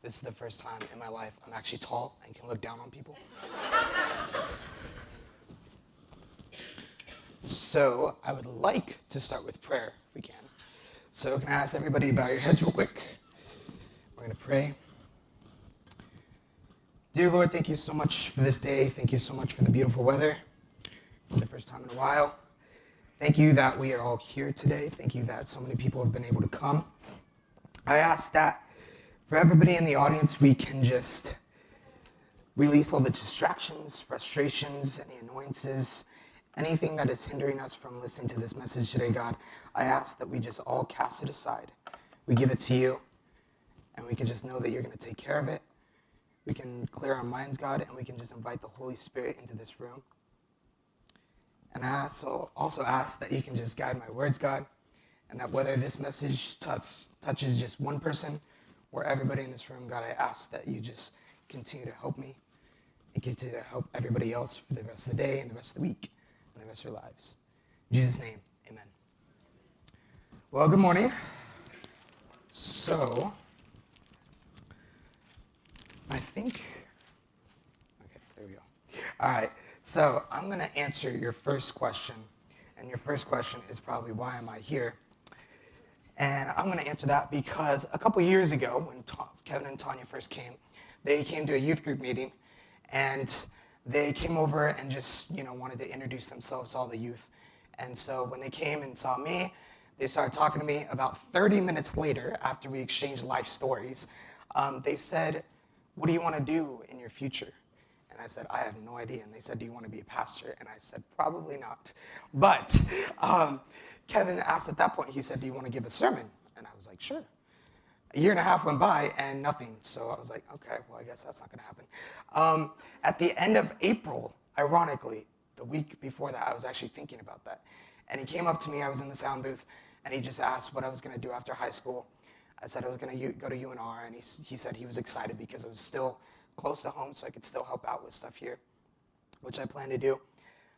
This is the first time in my life I'm actually tall and can look down on people. So I would like to start with prayer, if we can. So can I ask everybody to bow your heads real quick? We're going to pray. Dear Lord, thank you so much for this day. Thank you so much for the beautiful weather for the first time in a while. Thank you that we are all here today. Thank you that so many people have been able to come. I ask that for everybody in the audience, we can just release all the distractions, frustrations, any annoyances, anything that is hindering us from listening to this message today, God. I ask that we just all cast it aside. We give it to you, and we can just know that you're going to take care of it. We can clear our minds, God, and we can just invite the Holy Spirit into this room. And I also ask that you can just guide my words, God, and that whether this message touches just one person or everybody in this room, God, I ask that you just continue to help me and continue to help everybody else for the rest of the day and the rest of the week and the rest of their lives. In Jesus' name, amen. Well, good morning. So, I think, okay, there we go. All right, so I'm going to answer your first question. And your first question is probably, why am I here? And I'm going to answer that because a couple years ago, when Kevin and Tanya first came, they came to a youth group meeting, and they came over and just, wanted to introduce themselves to all the youth. And so when they came and saw me, they started talking to me. About 30 minutes later, after we exchanged life stories, they said, what do you want to do in your future? And I said, I have no idea. And they said, do you want to be a pastor? And I said, probably not. But Kevin asked at that point, he said, do you want to give a sermon? And I was like, sure. A year and a half went by and nothing. So I was like, okay, well, I guess that's not going to happen. At the end of April, ironically, the week before that, I was actually thinking about that. And he came up to me, I was in the sound booth, and he just asked what I was going to do after high school. I said I was going to go to UNR, and he said he was excited because it was still close to home, so I could still help out with stuff here, which I plan to do.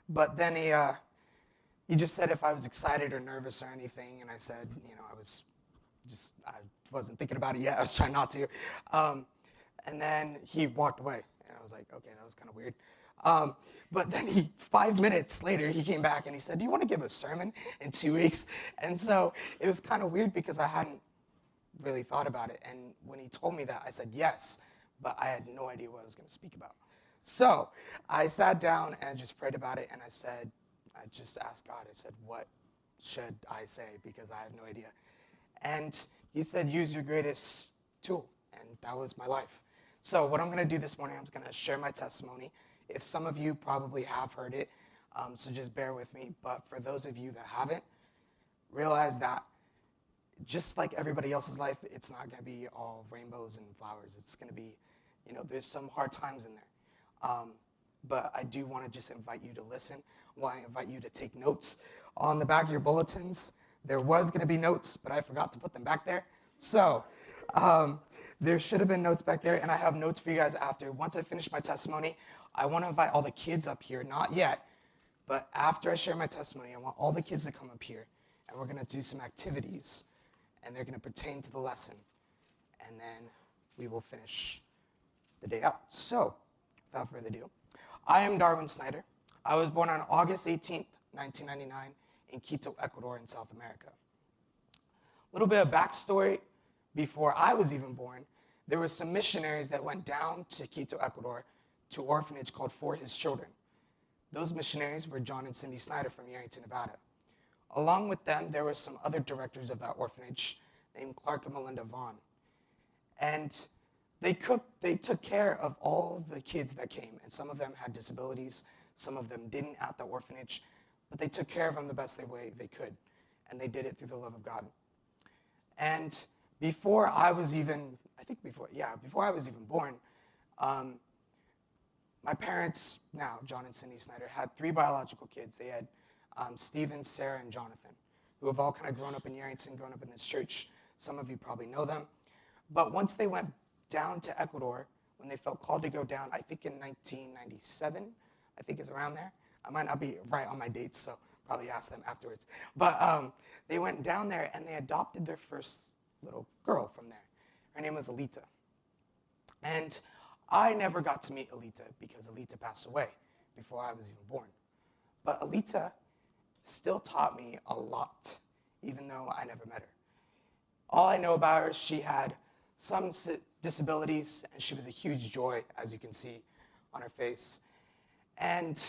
But then he just said if I was excited or nervous or anything, and I said, I wasn't thinking about it yet. I was trying not to. And then he walked away, and I was like, okay, that was kind of weird. But then 5 minutes later, he came back and he said, do you want to give a sermon in 2 weeks? And so it was kind of weird because I hadn't really thought about it. And when he told me that, I said yes, but I had no idea what I was going to speak about. So I sat down and just prayed about it, and I just asked God, I said, what should I say? Because I have no idea. And he said, use your greatest tool, and that was my life. So what I'm going to do this morning, I'm going to share my testimony. If some of you probably have heard it, so just bear with me. But for those of you that haven't, realize that just like everybody else's life, it's not going to be all rainbows and flowers. It's going to be, there's some hard times in there. But I do want to just invite you to listen. I invite you to take notes. On the back of your bulletins, there was going to be notes, but I forgot to put them back there. So there should have been notes back there, and I have notes for you guys after. Once I finish my testimony, I want to invite all the kids up here. Not yet, but after I share my testimony, I want all the kids to come up here, and we're going to do some activities, and they're going to pertain to the lesson, and then we will finish the day out. So, without further ado, I am Darwin Snyder. I was born on August 18th, 1999, in Quito, Ecuador, in South America. A little bit of backstory. Before I was even born, there were some missionaries that went down to Quito, Ecuador, to an orphanage called For His Children. Those missionaries were John and Cindy Snyder from Yerington, Nevada. Along with them, there were some other directors of that orphanage named Clark and Melinda Vaughn. And they took care of all the kids that came, and some of them had disabilities, some of them didn't at the orphanage, but they took care of them the best way they could, and they did it through the love of God. And before I was even born, my parents, now John and Cindy Snyder, had 3 biological kids. They had Stephen, Sarah, and Jonathan, who have all kind of grown up in Yerington, grown up in this church. Some of you probably know them. But once they went down to Ecuador, when they felt called to go down, I think in 1997, I think is around there. I might not be right on my dates, so probably ask them afterwards. But they went down there and they adopted their first little girl from there. Her name was Alita. And I never got to meet Alita because Alita passed away before I was even born. But Alita still taught me a lot, even though I never met her. All I know about her is she had some disabilities, and she was a huge joy, as you can see on her face. And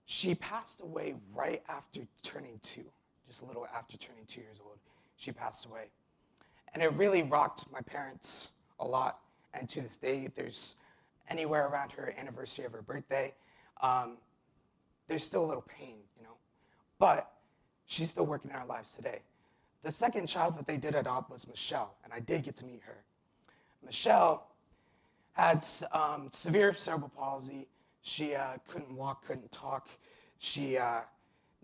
she passed away right after turning 2, just a little after turning 2 years old. She passed away. And it really rocked my parents a lot. And to this day, there's anywhere around her anniversary of her birthday, there's still a little pain, But she's still working in our lives today. The second child that they did adopt was Michelle, and I did get to meet her. Michelle had severe cerebral palsy. She couldn't walk, couldn't talk. She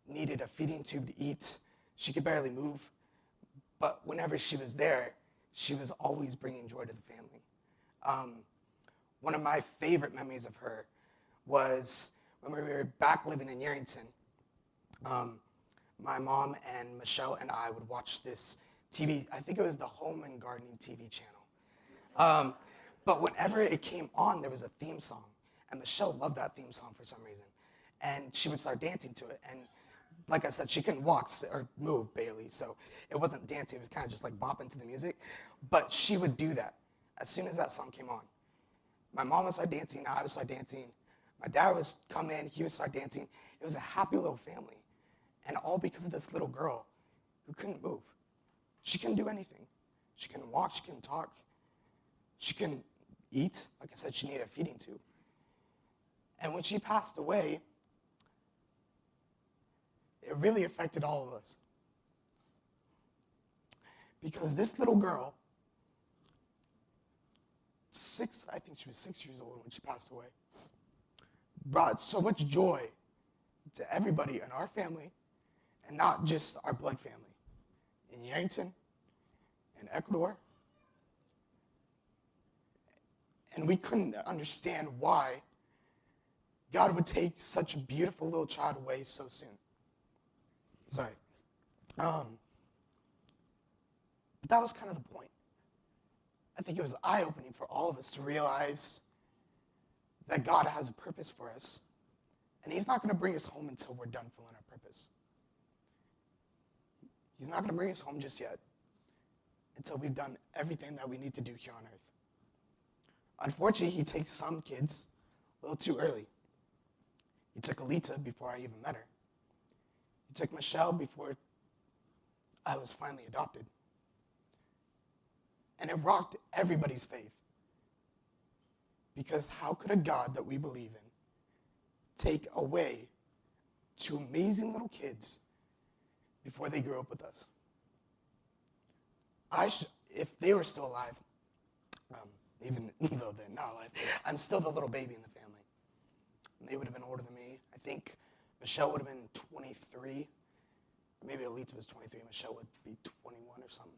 needed a feeding tube to eat. She could barely move. But whenever she was there, she was always bringing joy to the family. One of my favorite memories of her was when we were back living in Yerington. My mom and Michelle and I would watch this TV. I think it was the Home and Gardening TV channel. But whenever it came on, there was a theme song. And Michelle loved that theme song for some reason. And she would start dancing to it. And like I said, she couldn't walk or move barely, so it wasn't dancing. It was kind of just like bopping to the music. But she would do that as soon as that song came on. My mom would start dancing. I would start dancing. My dad would come in. He would start dancing. It was a happy little family. And all because of this little girl who couldn't move. She couldn't do anything. She couldn't walk. She couldn't talk. She couldn't eat. Like I said, she needed a feeding tube. And when she passed away, it really affected all of us. Because this little girl, I think she was 6 years old when she passed away, brought so much joy to everybody in our family, and not just our blood family. In Yerington, in Ecuador. And we couldn't understand why God would take such a beautiful little child away so soon. Sorry. But that was kind of the point. I think it was eye-opening for all of us to realize that God has a purpose for us, and he's not going to bring us home until we're done fulfilling our purpose. He's not going to bring us home just yet until we've done everything that we need to do here on earth. Unfortunately, he takes some kids a little too early. He took Alita before I even met her. He took Michelle before I was finally adopted. And it rocked everybody's faith. Because how could a God that we believe in take away two amazing little kids before they grew up with us? If they were still alive, even though they're not alive, I'm still the little baby in the family. And they would have been older than me. I think Michelle would have been 23. Or maybe Alita was 23. Michelle would be 21 or something.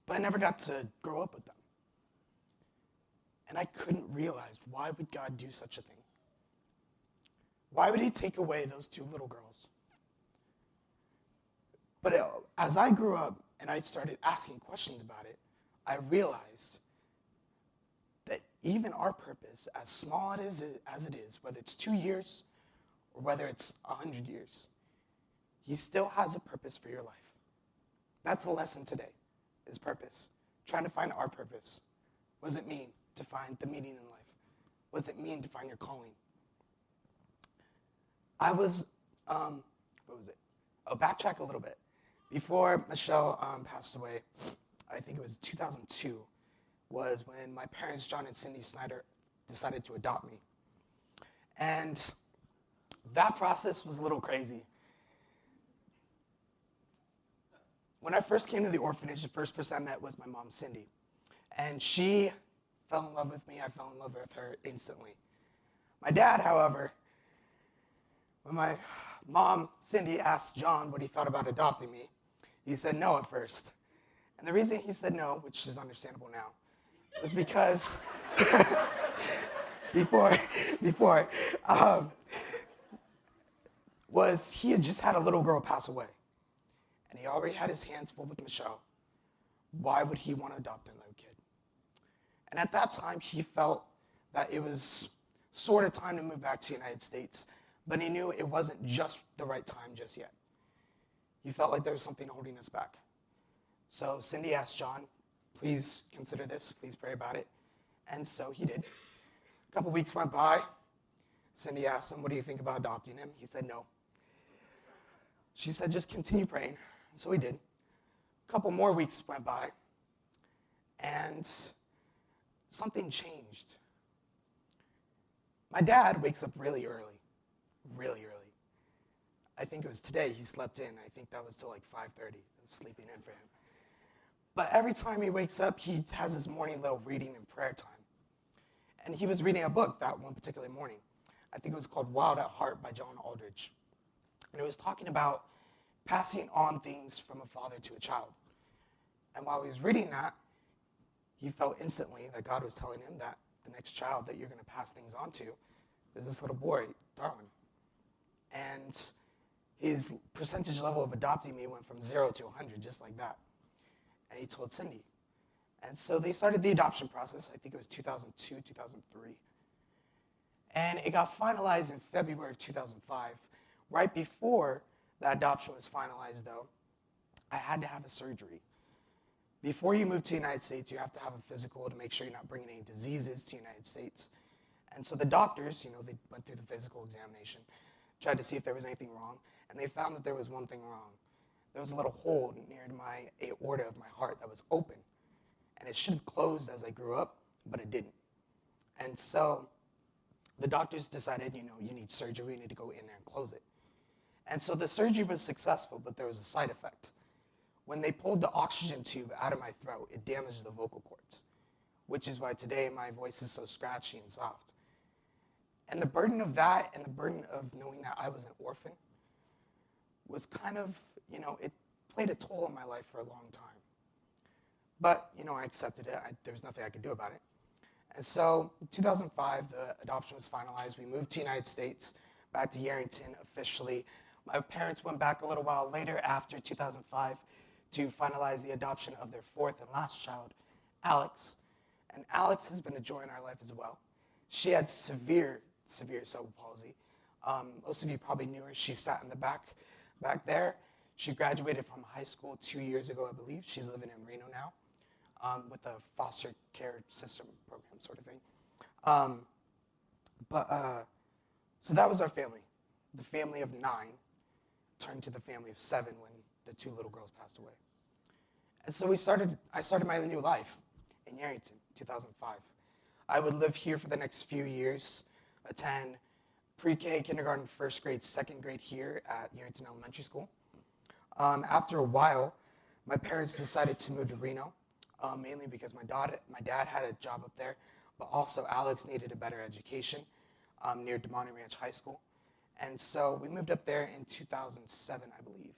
But I never got to grow up with them. And I couldn't realize, why would God do such a thing? Why would he take away those two little girls? But as I grew up and I started asking questions about it, I realized that even our purpose, as small as it is, whether it's 2 years or whether it's 100 years, he still has a purpose for your life. That's the lesson today, is purpose. Trying to find our purpose. What does it mean to find the meaning in life? What does it mean to find your calling? I'll backtrack a little bit. Before Michelle passed away, I think it was 2002, was when my parents, John and Cindy Snyder, decided to adopt me. And that process was a little crazy. When I first came to the orphanage, the first person I met was my mom, Cindy. And she fell in love with me. I fell in love with her instantly. My dad, however, when my mom, Cindy, asked John what he thought about adopting me, he said no at first. And the reason he said no, which is understandable now, was because was he had just had a little girl pass away. And he already had his hands full with Michelle. Why would he want to adopt another kid? And at that time, he felt that it was sort of time to move back to the United States, but he knew it wasn't just the right time just yet. He felt like there was something holding us back. So Cindy asked John, please consider this, please pray about it. And so he did. A couple weeks went by. Cindy asked him, what do you think about adopting him? He said no. She said, just continue praying. So he did. A couple more weeks went by, and something changed. My dad wakes up really early, really early. I think it was today he slept in. I think that was till like 5:30. I was sleeping in for him. But every time he wakes up, he has his morning little reading and prayer time. And he was reading a book that one particular morning. I think it was called Wild at Heart by John Aldridge. And it was talking about passing on things from a father to a child. And while he was reading that, he felt instantly that God was telling him that the next child that you're going to pass things on to is this little boy, Darwin. And his percentage level of adopting me went from 0 to 100, just like that. And he told Cindy. And so they started the adoption process. I think it was 2002, 2003. And it got finalized in February of 2005. Right before the adoption was finalized, though, I had to have a surgery. Before you move to the United States, you have to have a physical to make sure you're not bringing any diseases to the United States. And so the doctors, they went through the physical examination, tried to see if there was anything wrong, and they found that there was one thing wrong. There was a little hole near my aorta of my heart that was open. And it should have closed as I grew up, but it didn't. And so the doctors decided, you need surgery, you need to go in there and close it. And so the surgery was successful, but there was a side effect. When they pulled the oxygen tube out of my throat, it damaged the vocal cords, which is why today my voice is so scratchy and soft. And the burden of that and the burden of knowing that I was an orphan was kind of, it played a toll on my life for a long time. But, I accepted it. There was nothing I could do about it. And so in 2005, the adoption was finalized. We moved to the United States, back to Yerington officially. My parents went back a little while later after 2005 to finalize the adoption of their fourth and last child, Alex. And Alex has been a joy in our life as well. She had severe cerebral palsy. Most of you probably knew her. She sat in the back there. She graduated from high school 2 years ago, I believe. She's living in Reno now with a foster care system program sort of thing. So that was our family. The family of 9 turned to the family of 7 when the 2 little girls passed away. And so I started my new life in Yerington, 2005. I would live here for the next few years, attend pre-K, kindergarten, first grade, second grade here at Yerington Elementary School. After a while, my parents decided to move to Reno, mainly because my dad had a job up there, but also Alex needed a better education near Demonte Ranch High School. And so we moved up there in 2007, I believe,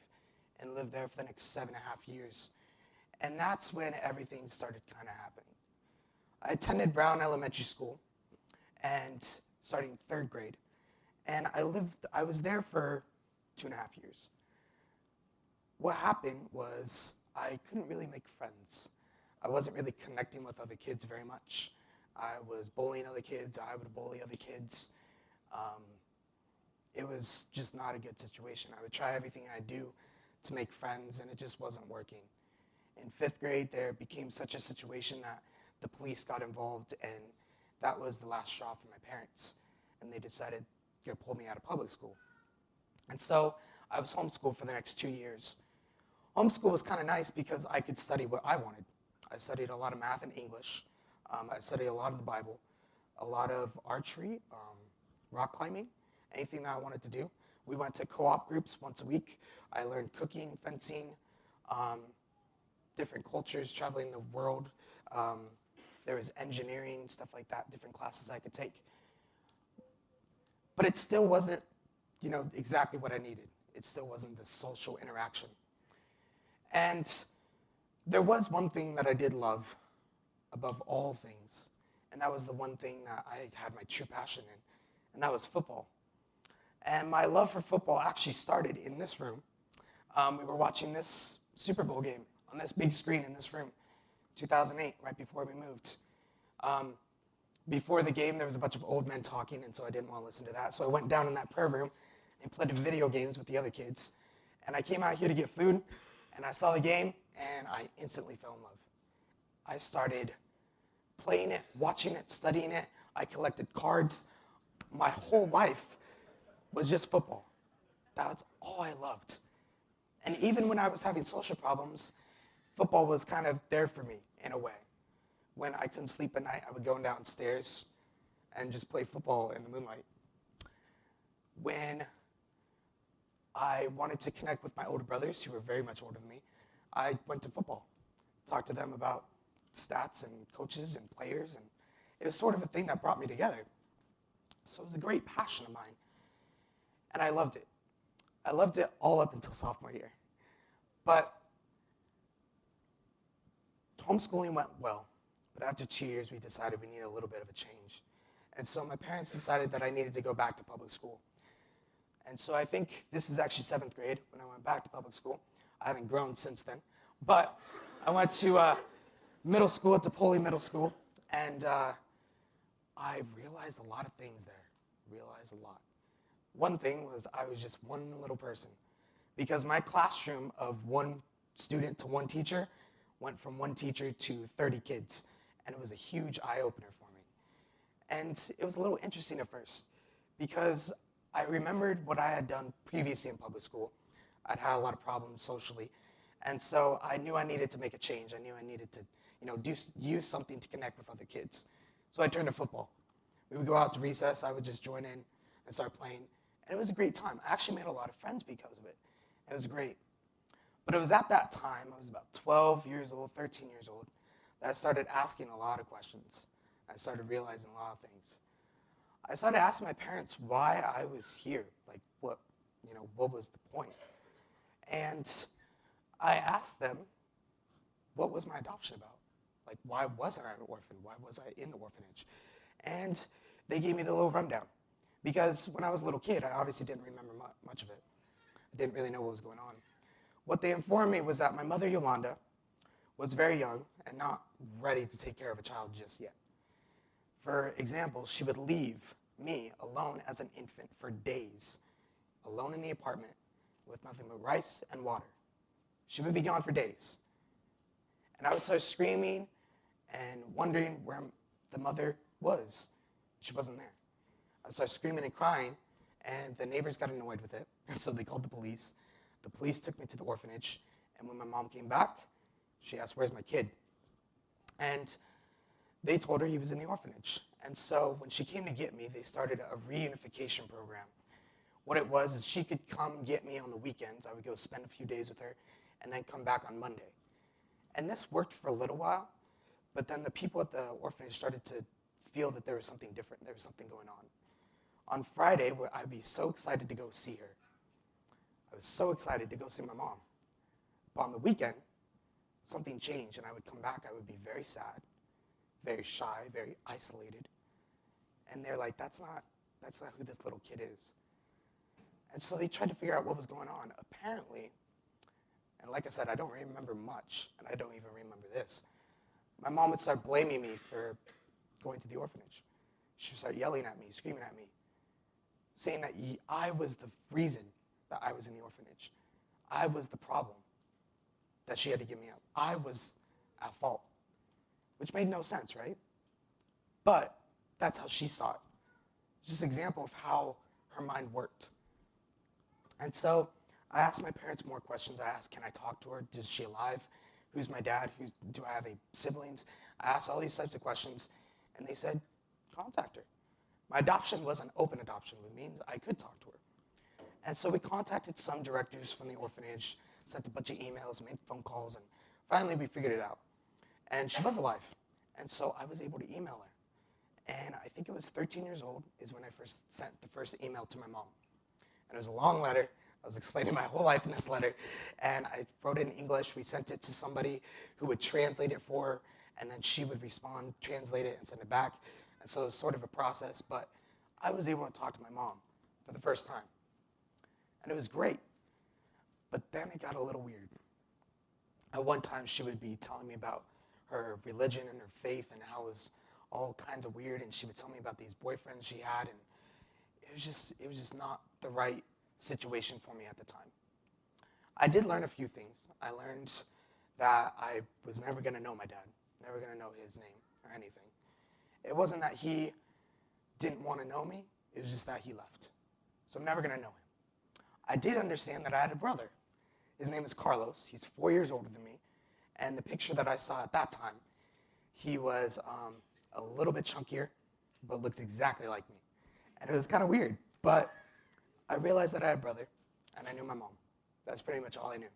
and lived there for the next 7.5 years. And that's when everything started kind of happening. I attended Brown Elementary School, and starting 3rd grade, and I was there for 2.5 years. What happened was I couldn't really make friends. I wasn't really connecting with other kids very much. I was bullying other kids. I would bully other kids. It was just not a good situation. I would try everything I do to make friends, and it just wasn't working. In 5th grade, there became such a situation that the police got involved, and that was the last straw for my parents. And they decided to pull me out of public school. And so I was homeschooled for the next 2 years. Homeschool was kind of nice because I could study what I wanted. I studied a lot of math and English. I studied a lot of the Bible, a lot of archery, rock climbing, anything that I wanted to do. We went to co-op groups once a week. I learned cooking, fencing, different cultures, traveling the world. There was engineering, stuff like that, different classes I could take. But it still wasn't, exactly what I needed. It still wasn't the social interaction. And there was one thing that I did love above all things, and that was the one thing that I had my true passion in, and that was football. And my love for football actually started in this room. We were watching this Super Bowl game on this big screen in this room, 2008, right before we moved. Before the game, there was a bunch of old men talking, and so I didn't want to listen to that. So I went down in that prayer room and played video games with the other kids. And I came out here to get food, and I saw the game, and I instantly fell in love. I started playing it, watching it, studying it. I collected cards. My whole life was just football. That's all I loved. And even when I was having social problems, football was kind of there for me in a way. When I couldn't sleep at night, I would go downstairs and just play football in the moonlight. When I wanted to connect with my older brothers, who were very much older than me, I went to football, talked to them about stats and coaches and players, and it was sort of a thing that brought me together. So it was a great passion of mine, and I loved it. I loved it all up until sophomore year. But homeschooling went well. But after 2 years, we decided we needed a little bit of a change. And so my parents decided that I needed to go back to public school. And so I think this is actually 7th grade when I went back to public school. I haven't grown since then. But I went to middle school at DePaul Middle School, and I realized a lot of things there. Realized a lot. One thing was I was just one little person, because my classroom of one student to one teacher went from one teacher to 30 kids. And it was a huge eye-opener for me. And it was a little interesting at first, because I remembered what I had done previously in public school. I'd had a lot of problems socially, and so I knew I needed to make a change. I knew I needed to, use something to connect with other kids. So I turned to football. We would go out to recess. I would just join in and start playing, and it was a great time. I actually made a lot of friends because of it. It was great. But it was at that time, I was about 12 years old, 13 years old, that I started asking a lot of questions. I started realizing a lot of things. I started asking my parents why I was here, like what was the point? And I asked them, what was my adoption about? Like, why wasn't I an orphan? Why was I in the orphanage? And they gave me the little rundown. Because when I was a little kid, I obviously didn't remember much of it. I didn't really know what was going on. What they informed me was that my mother, Yolanda, was very young and not ready to take care of a child just yet. For example, she would leave me alone as an infant for days, alone in the apartment with nothing but rice and water. She would be gone for days. And I would start screaming and wondering where the mother was. She wasn't there. I would start screaming and crying, and the neighbors got annoyed with it, and so they called the police. The police took me to the orphanage, and when my mom came back, she asked, where's my kid? And they told her he was in the orphanage. And so when she came to get me, they started a reunification program. What it was is she could come get me on the weekends. I would go spend a few days with her and then come back on Monday. And this worked for a little while, but then the people at the orphanage started to feel that there was something different, there was something going on. On Friday, I'd be so excited to go see her. I was so excited to go see my mom. But on the weekend, something changed, and I would come back, I would be very sad, very shy, very isolated. And they're like, that's not who this little kid is. And so they tried to figure out what was going on. Apparently, and like I said, I don't remember much, and I don't even remember this. My mom would start blaming me for going to the orphanage. She would start yelling at me, screaming at me, saying that I was the reason that I was in the orphanage. I was the problem that she had to give me up. I was at fault, which made no sense, right? But that's how she saw it. Just an example of how her mind worked. And so I asked my parents more questions. I asked, can I talk to her? Is she alive? Who's my dad? Do I have any siblings? I asked all these types of questions, and they said, contact her. My adoption was an open adoption, which means I could talk to her. And so we contacted some directors from the orphanage, sent a bunch of emails, made phone calls, and finally we figured it out. And she was alive. And so I was able to email her. And I think it was 13 years old is when I first sent the first email to my mom. And it was a long letter. I was explaining my whole life in this letter. And I wrote it in English. We sent it to somebody who would translate it for her, and then she would respond, translate it, and send it back. And so it was sort of a process, but I was able to talk to my mom for the first time. And it was great. But then it got a little weird. At one time, she would be telling me about her religion and her faith and how it was all kinds of weird, and she would tell me about these boyfriends she had, and it was just not the right situation for me at the time. I did learn a few things. I learned that I was never going to know my dad, never going to know his name or anything. It wasn't that he didn't want to know me, it was just that he left. So I'm never going to know him. I did understand that I had a brother. His name is Carlos. He's 4 years older than me. And the picture that I saw at that time, he was a little bit chunkier, but looks exactly like me. And it was kind of weird. But I realized that I had a brother, and I knew my mom. That's pretty much all I knew.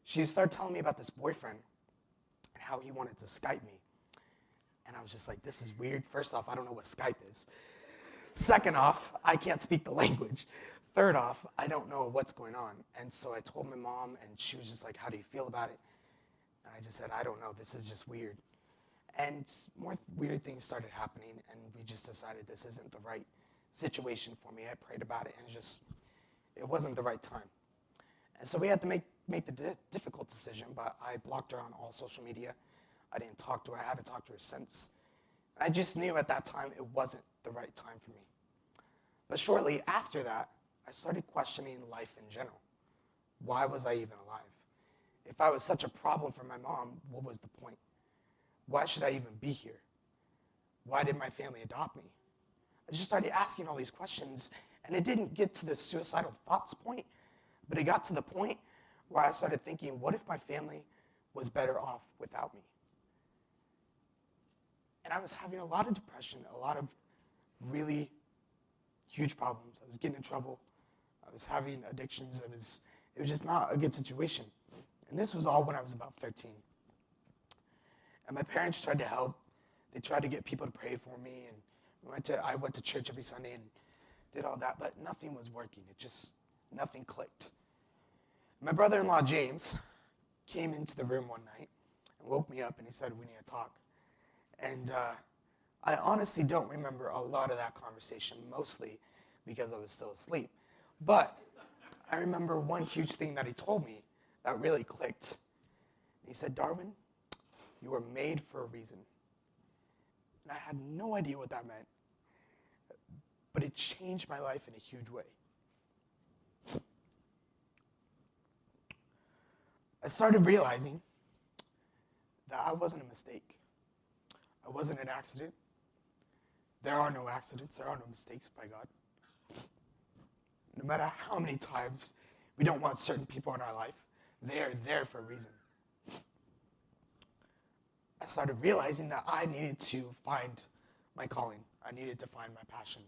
She started telling me about this boyfriend and how he wanted to Skype me. And I was just like, this is weird. First off, I don't know what Skype is. Second off, I can't speak the language. Third off, I don't know what's going on. And so I told my mom, and she was just like, how do you feel about it? And I just said, I don't know. This is just weird. And more weird things started happening, and we just decided this isn't the right situation for me. I prayed about it, and it wasn't the right time. And so we had to make the difficult decision, but I blocked her on all social media. I didn't talk to her. I haven't talked to her since. And I just knew at that time it wasn't the right time for me. But shortly after that, I started questioning life in general. Why was I even alive? If I was such a problem for my mom, what was the point? Why should I even be here? Why did my family adopt me? I just started asking all these questions, and it didn't get to the suicidal thoughts point, but it got to the point where I started thinking, what if my family was better off without me? And I was having a lot of depression, a lot of really huge problems. I was getting in trouble. I was having addictions. It was just not a good situation. And this was all when I was about 13. And my parents tried to help. They tried to get people to pray for me, and I went to church every Sunday and did all that, but nothing was working. Nothing clicked. My brother-in-law, James, came into the room one night and woke me up, and he said, we need to talk. And I honestly don't remember a lot of that conversation, mostly because I was still asleep. But I remember one huge thing that he told me that really clicked. He said, Darwin, you were made for a reason. And I had no idea what that meant, but it changed my life in a huge way. I started realizing that I wasn't a mistake. I wasn't an accident. There are no accidents. There are no mistakes by God. No matter how many times we don't want certain people in our life, they are there for a reason. I started realizing that I needed to find my calling. I needed to find my passion.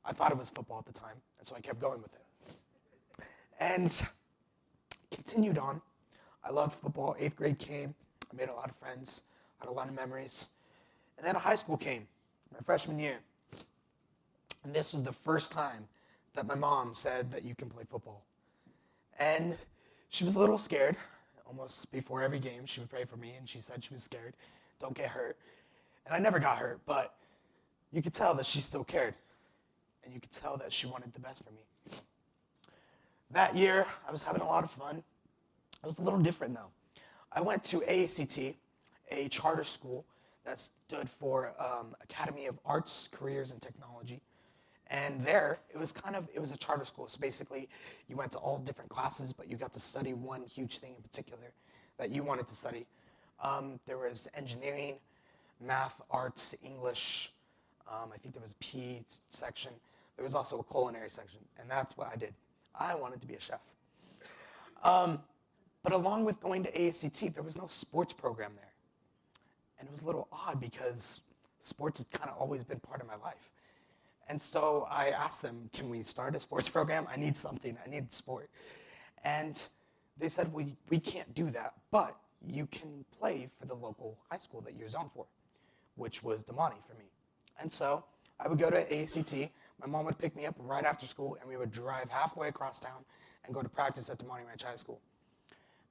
I thought it was football at the time, and so I kept going with it. And continued on. I loved football. 8th grade came. I made a lot of friends. Had a lot of memories. And then high school came, my freshman year. And this was the first time that my mom said that you can play football. And she was a little scared. Almost before every game, she would pray for me, and she said she was scared. Don't get hurt. And I never got hurt, but you could tell that she still cared. And you could tell that she wanted the best for me. That year, I was having a lot of fun. It was a little different, though. I went to AACT, a charter school that stood for Academy of Arts, Careers, and Technology. And there, it was a charter school. So basically, you went to all different classes, but you got to study one huge thing in particular that you wanted to study. There was engineering, math, arts, English. I think there was a PE section. There was also a culinary section, and that's what I did. I wanted to be a chef. But along with going to AACT, there was no sports program there. And it was a little odd because sports has kind of always been part of my life. And so I asked them, can we start a sports program? I need something. I need sport. And they said, we can't do that, but you can play for the local high school that you're zoned for, which was Damani for me. And so I would go to AACT. My mom would pick me up right after school, and we would drive halfway across town and go to practice at Damani Ranch High School.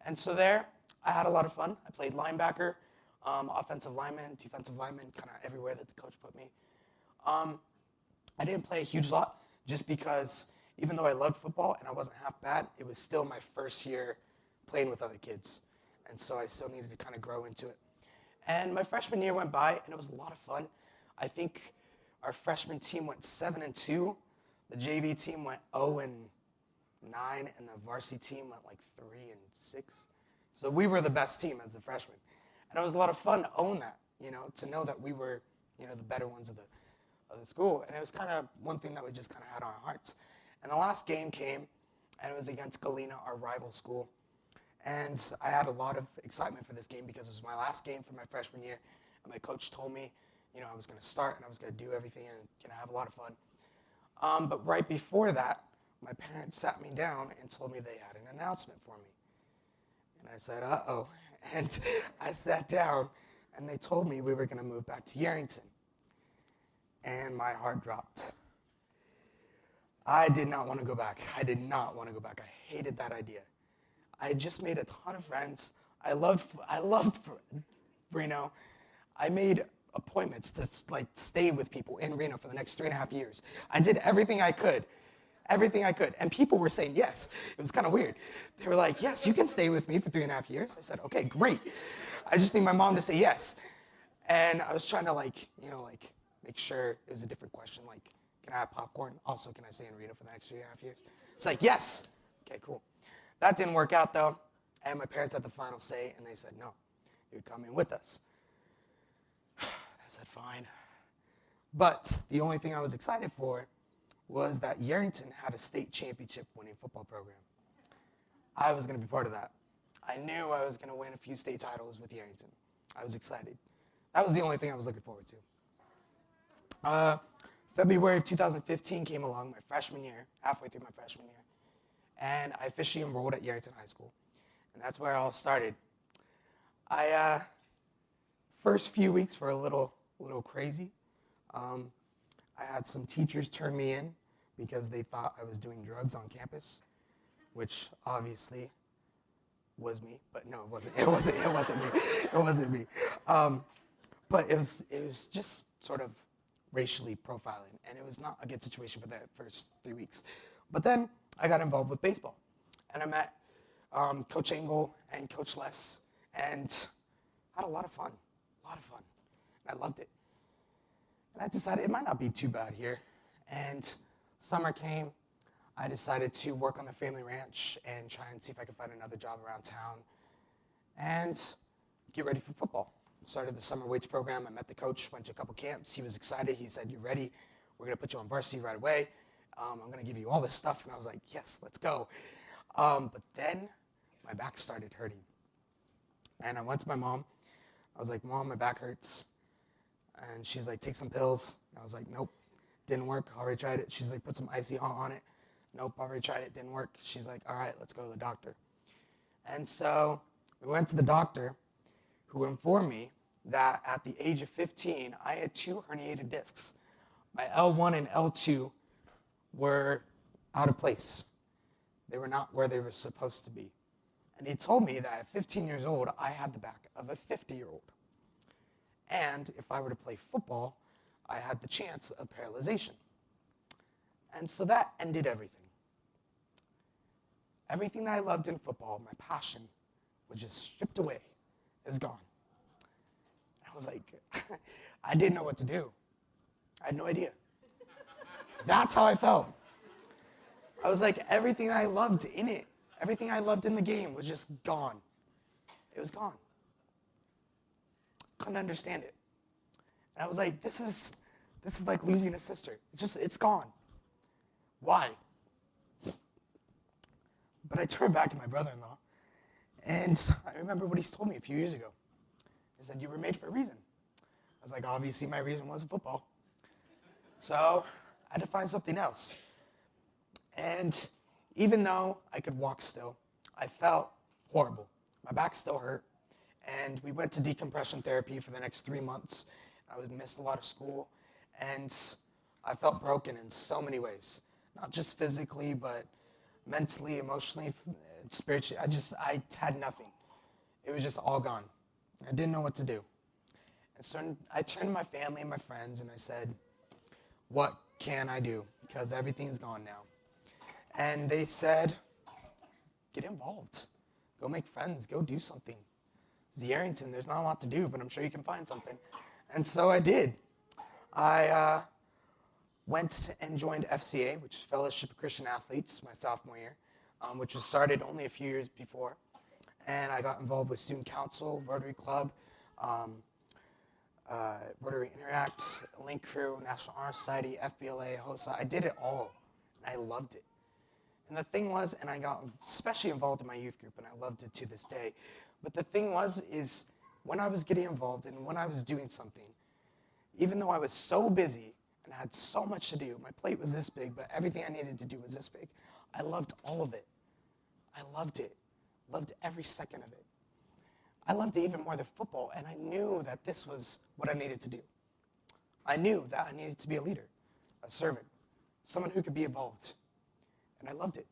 And so there, I had a lot of fun. I played linebacker, offensive lineman, defensive lineman, kind of everywhere that the coach put me. I didn't play a huge lot just because even though I loved football and I wasn't half bad, it was still my first year playing with other kids. And so I still needed to kind of grow into it. And my freshman year went by, and it was a lot of fun. I think our freshman team went 7-2. The JV team went 0-9, and the varsity team went like 3-6. So we were the best team as a freshman. And it was a lot of fun to own that, to know that we were, the better ones of the school. And it was kind of one thing that we just kind of had on our hearts. And the last game came, and it was against Galena, our rival school. And I had a lot of excitement for this game because it was my last game for my freshman year. And my coach told me, I was going to start and I was going to do everything and going to have a lot of fun. But right before that, my parents sat me down and told me they had an announcement for me. And I said, uh-oh. And I sat down, and they told me we were going to move back to Yerington. And my heart dropped. I did not want to go back. I did not want to go back. I hated that idea. I had just made a ton of friends. I loved Reno. I made appointments to stay with people in Reno for the next 3.5 years. I did everything I could. And people were saying yes. It was kind of weird. They were like, yes, you can stay with me for 3.5 years. I said, okay, great. I just need my mom to say yes. And I was trying to make sure it was a different question. Like, can I have popcorn? Also, can I stay in Reno for the next 3.5 years? It's like, yes. Okay, cool. That didn't work out though. And my parents had the final say, and they said, no, you're coming with us. I said, fine. But the only thing I was excited for was that Yerington had a state championship winning football program. I was going to be part of that. I knew I was going to win a few state titles with Yerington. I was excited. That was the only thing I was looking forward to. February of 2015 came along, my freshman year, halfway through my freshman year, and I officially enrolled at Yerington High School. And that's where it all started. First few weeks were a little crazy. I had some teachers turn me in because they thought I was doing drugs on campus, which obviously was me, but no, it wasn't. It wasn't me. But it was just sort of racially profiling, and it was not a good situation for the first 3 weeks. But then I got involved with baseball, and I met Coach Engel and Coach Les, and had a lot of fun. And I loved it. And I decided it might not be too bad here. And summer came. I decided to work on the family ranch and try and see if I could find another job around town and get ready for football. Started the summer weights program. I met the coach, went to a couple camps. He was excited. He said, "You ready? We're going to put you on varsity right away. I'm going to give you all this stuff." And I was like, yes, let's go. But then my back started hurting. And I went to my mom. I was like, "Mom, my back hurts." And she's like, "Take some pills." And I was like, "Nope, didn't work. Already tried it." She's like, "Put some icy hot on it." "Nope, already tried it. Didn't work." She's like, "All right, let's go to the doctor." And so we went to the doctor, who informed me that at the age of 15, I had 2 herniated discs. My L1 and L2 were out of place. They were not where they were supposed to be. And he told me that at 15 years old, I had the back of a 50-year-old. And if I were to play football, I had the chance of paralyzation. And so that ended everything. Everything that I loved in football, my passion, was just stripped away. It was gone. I was like, I didn't know what to do. I had no idea. That's how I felt. I was like, everything I loved in it, everything I loved in the game was just gone. It was gone. Couldn't understand it. And I was like, this is like losing a sister. It's gone. Why? But I turned back to my brother-in-law, and I remember what he told me a few years ago. He said, "You were made for a reason." I was like, obviously my reason wasn't football. So I had to find something else. And even though I could walk still, I felt horrible. My back still hurt. And we went to decompression therapy for the next 3 months. I would miss a lot of school. And I felt broken in so many ways. Not just physically, but mentally, emotionally, spiritually. I had nothing. It was just all gone. I didn't know what to do. And so I turned to my family and my friends and I said, "What can I do? Because everything's gone now." And they said, "Get involved. Go make friends. Go do something. Arrington, there's not a lot to do, but I'm sure you can find something. And so I did. I went and joined FCA, which is Fellowship of Christian Athletes, my sophomore year, which was started only a few years before. And I got involved with Student Council, Rotary Club, Rotary Interact, Link Crew, National Honor Society, FBLA, HOSA. I did it all, and I loved it. And the thing was, and I got especially involved in my youth group, and I loved it to this day. But the thing was, is when I was getting involved and when I was doing something, even though I was so busy and I had so much to do, my plate was this big, but everything I needed to do was this big, I loved all of it. I loved it. Loved every second of it. I loved it even more than football, and I knew that this was what I needed to do. I knew that I needed to be a leader, a servant, someone who could be involved, and I loved it.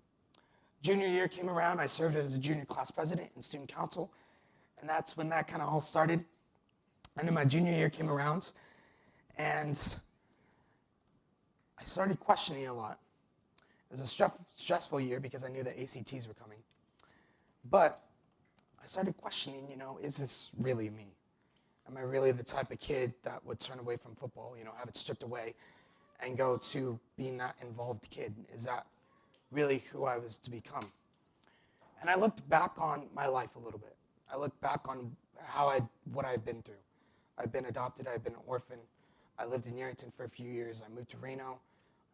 Junior year came around, I served as a junior class president in student council, and that's when that kind of all started. And then my junior year came around, and I started questioning a lot. It was a stressful year because I knew that ACTs were coming. But I started questioning, is this really me? Am I really the type of kid that would turn away from football, have it stripped away, and go to being that involved kid? Is that really who I was to become? And I looked back on my life a little bit. I looked back on what I've been through. I've been adopted, I've been an orphan. I lived in Arrington for a few years. I moved to Reno.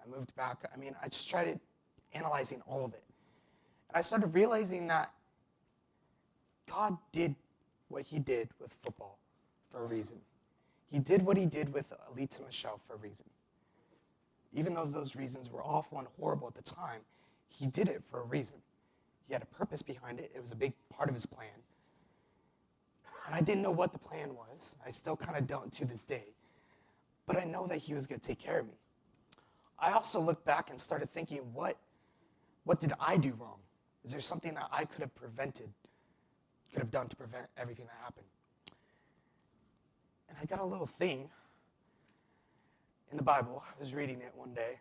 I moved back. I just started analyzing all of it. And I started realizing that God did what he did with football for a reason. He did what he did with Alita and Michelle for a reason. Even though those reasons were awful and horrible at the time, he did it for a reason. He had a purpose behind it. It was a big part of his plan. And I didn't know what the plan was. I still kind of don't to this day. But I know that he was going to take care of me. I also looked back and started thinking, what did I do wrong? Is there something that I could have done to prevent everything that happened? And I got a little thing in the Bible. I was reading it one day,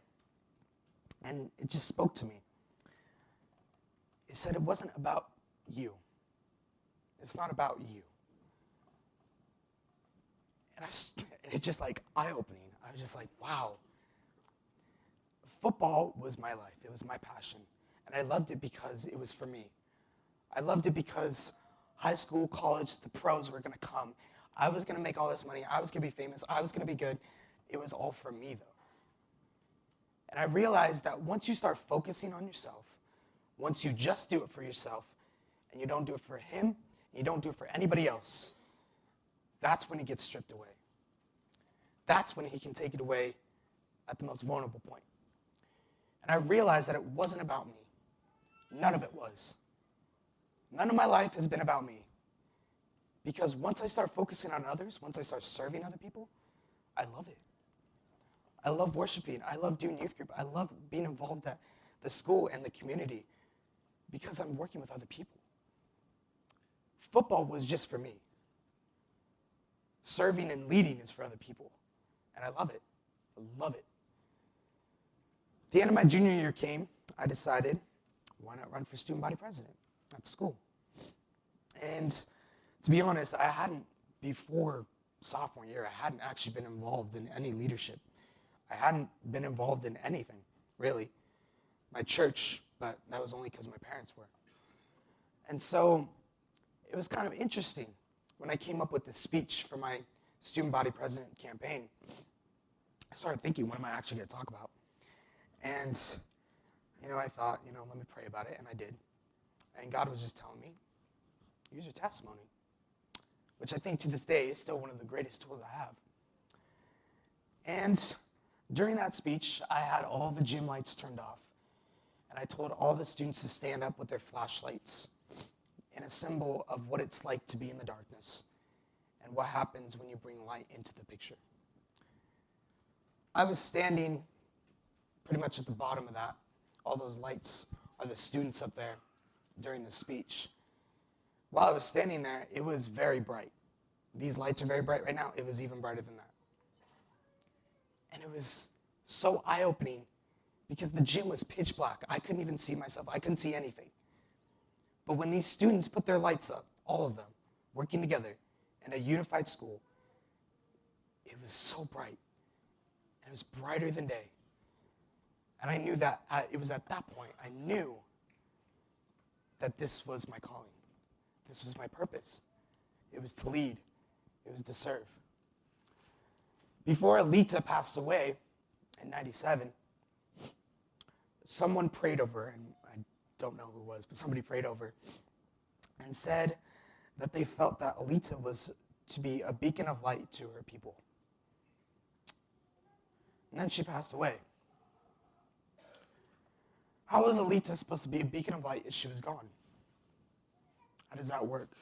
and it just spoke to me. It said it wasn't about you. It's not about you. And it's just like eye-opening. I was just like, wow. Football was my life. It was my passion. And I loved it because it was for me. I loved it because high school, college, the pros were going to come. I was going to make all this money. I was going to be famous. I was going to be good. It was all for me, though. And I realized that once you start focusing on yourself, once you just do it for yourself, and you don't do it for him, and you don't do it for anybody else, that's when it gets stripped away. That's when he can take it away at the most vulnerable point. And I realized that it wasn't about me. None of it was. None of my life has been about me. Because once I start focusing on others, once I start serving other people, I love it. I love worshiping. I love doing youth group. I love being involved at the school and the community because I'm working with other people. Football was just for me. Serving and leading is for other people. And I love it. I love it. The end of my junior year came. I decided, why not run for student body president at the school? And to be honest, I hadn't, before sophomore year, I hadn't actually been involved in any leadership. I hadn't been involved in anything, really. My church, but that was only because my parents were. And so it was kind of interesting when I came up with this speech for my student body president campaign. I started thinking, what am I actually going to talk about? And, I thought, let me pray about it, and I did. And God was just telling me, use your testimony, which I think to this day is still one of the greatest tools I have. And during that speech, I had all the gym lights turned off, and I told all the students to stand up with their flashlights in a symbol of what it's like to be in the darkness and what happens when you bring light into the picture. I was standing pretty much at the bottom of that. All those lights are the students up there during the speech. While I was standing there, it was very bright. These lights are very bright right now. It was even brighter than that. And it was so eye-opening because the gym was pitch black. I couldn't even see myself. I couldn't see anything. But when these students put their lights up, all of them, working together in a unified school, it was so bright. And it was brighter than day. And I knew that it was at that point, I knew that this was my calling. This was my purpose. It was to lead. It was to serve. Before Alita passed away in 97, someone prayed over her, and I don't know who it was, but somebody prayed over her and said that they felt that Alita was to be a beacon of light to her people. And then she passed away. How was Alita supposed to be a beacon of light if she was gone? How does that work?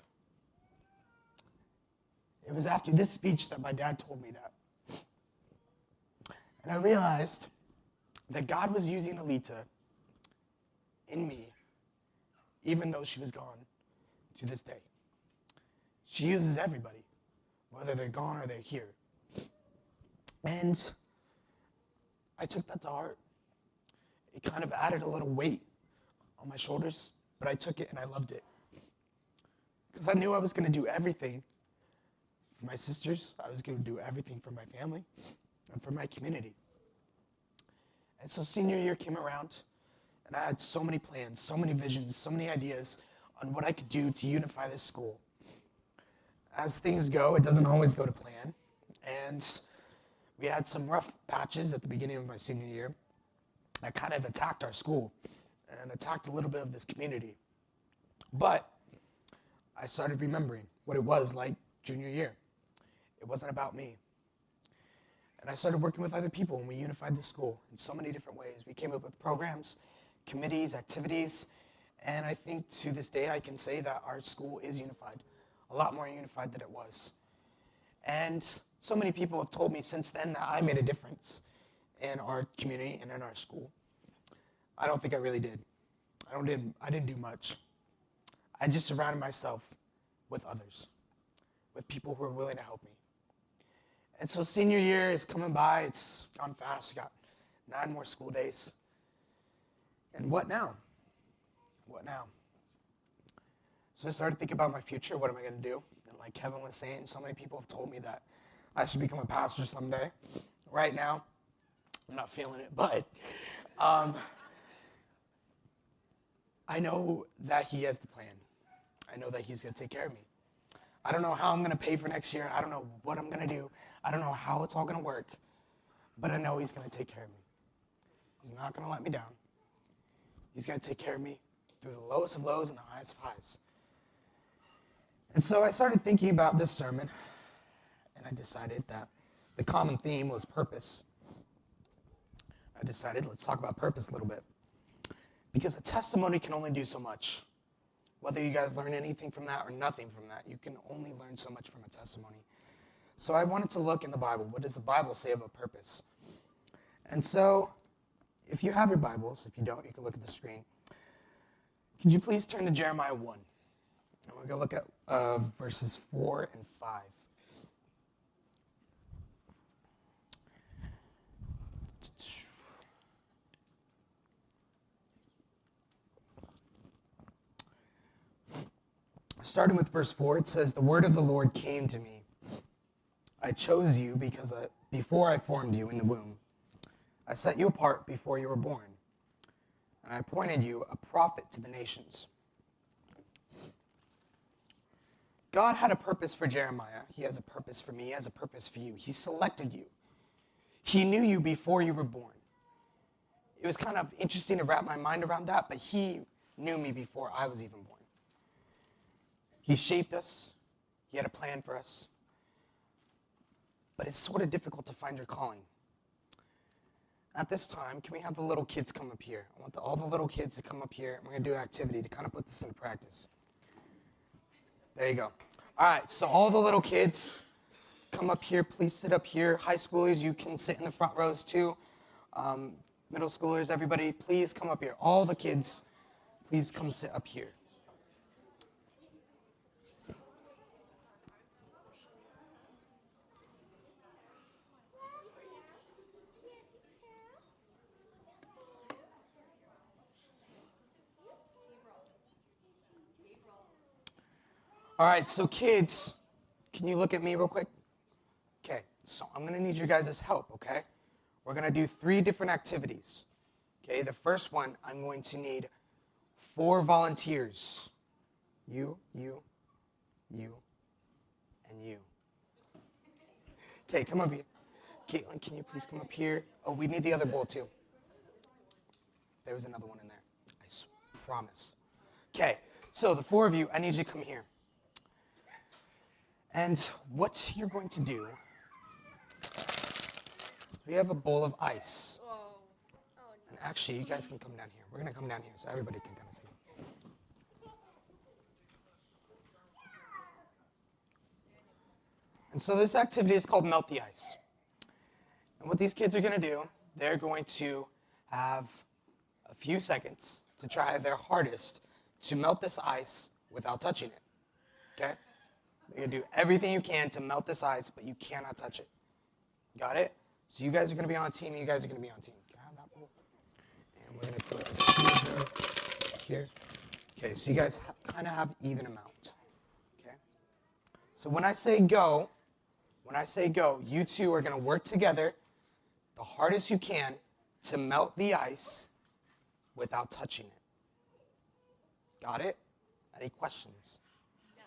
It was after this speech that my dad told me that. And I realized that God was using Alita in me, even though she was gone, to this day. She uses everybody, whether they're gone or they're here. And I took that to heart. It kind of added a little weight on my shoulders, but I took it and I loved it. Because I knew I was going to do everything for my sisters. I was going to do everything for my family and for my community. And so senior year came around, and I had so many plans, so many visions, so many ideas on what I could do to unify this school. As things go, it doesn't always go to plan. And we had some rough patches at the beginning of my senior year that kind of attacked our school and attacked a little bit of this community. But I started remembering what it was like junior year. It wasn't about me. And I started working with other people, and we unified the school in so many different ways. We came up with programs, committees, activities, and I think to this day I can say that our school is unified, a lot more unified than it was. And so many people have told me since then that I made a difference in our community and in our school. I don't think I really did. I didn't do much. I just surrounded myself with others, with people who are willing to help me. And so senior year is coming by. It's gone fast. We got 9 more school days. And what now? What now? So I started thinking about my future. What am I going to do? And like Kevin was saying, so many people have told me that I should become a pastor someday. Right now, I'm not feeling it, but I know that he has the plan. I know that he's going to take care of me. I don't know how I'm going to pay for next year. I don't know what I'm going to do. I don't know how it's all going to work, but I know he's going to take care of me. He's not going to let me down. He's going to take care of me through the lowest of lows and the highest of highs. And so I started thinking about this sermon, and I decided that the common theme was purpose. I decided, let's talk about purpose a little bit. Because a testimony can only do so much. Whether you guys learn anything from that or nothing from that, you can only learn so much from a testimony. So I wanted to look in the Bible. What does the Bible say about purpose? And so, if you have your Bibles, if you don't, you can look at the screen. Could you please turn to Jeremiah 1? And we're going to look at verses 4 and 5. Starting with verse 4, it says, "The word of the Lord came to me. I chose you because before I formed you in the womb. I set you apart before you were born, and I appointed you a prophet to the nations." God had a purpose for Jeremiah. He has a purpose for me. He has a purpose for you. He selected you. He knew you before you were born. It was kind of interesting to wrap my mind around that, but he knew me before I was even born. He shaped us. He had a plan for us. But it's sort of difficult to find your calling. At this time, can we have the little kids come up here? I want all the little kids to come up here, and we're going to do an activity to kind of put this into practice. There you go. All right, so all the little kids, come up here. Please sit up here. High schoolers, you can sit in the front rows too. Middle schoolers, everybody, please come up here. All the kids, please come sit up here. All right, so kids, can you look at me real quick? Okay, so I'm gonna need your guys' help, okay? We're gonna do 3 different activities. Okay, the first one, I'm going to need 4 volunteers. You, and you. Okay, come up here. Caitlin, can you please come up here? Oh, we need the other bowl too. There was another one in there. I promise. Okay, so the 4 of you, I need you to come here. And what you're going to do, we have a bowl of ice. And actually, you guys can come down here. We're going to come down here so everybody can kind of see. And so this activity is called Melt the Ice. And what these kids are going to do, they're going to have a few seconds to try their hardest to melt this ice without touching it. Okay? You're going to do everything you can to melt this ice, but you cannot touch it. Got it? So you guys are going to be on a team, and you guys are going to be on a team. Can I have that bowl? And we're going to put it here. Okay, so you guys kind of have even amount. Okay? So when I say go, you two are going to work together the hardest you can to melt the ice without touching it. Got it? Any questions? No.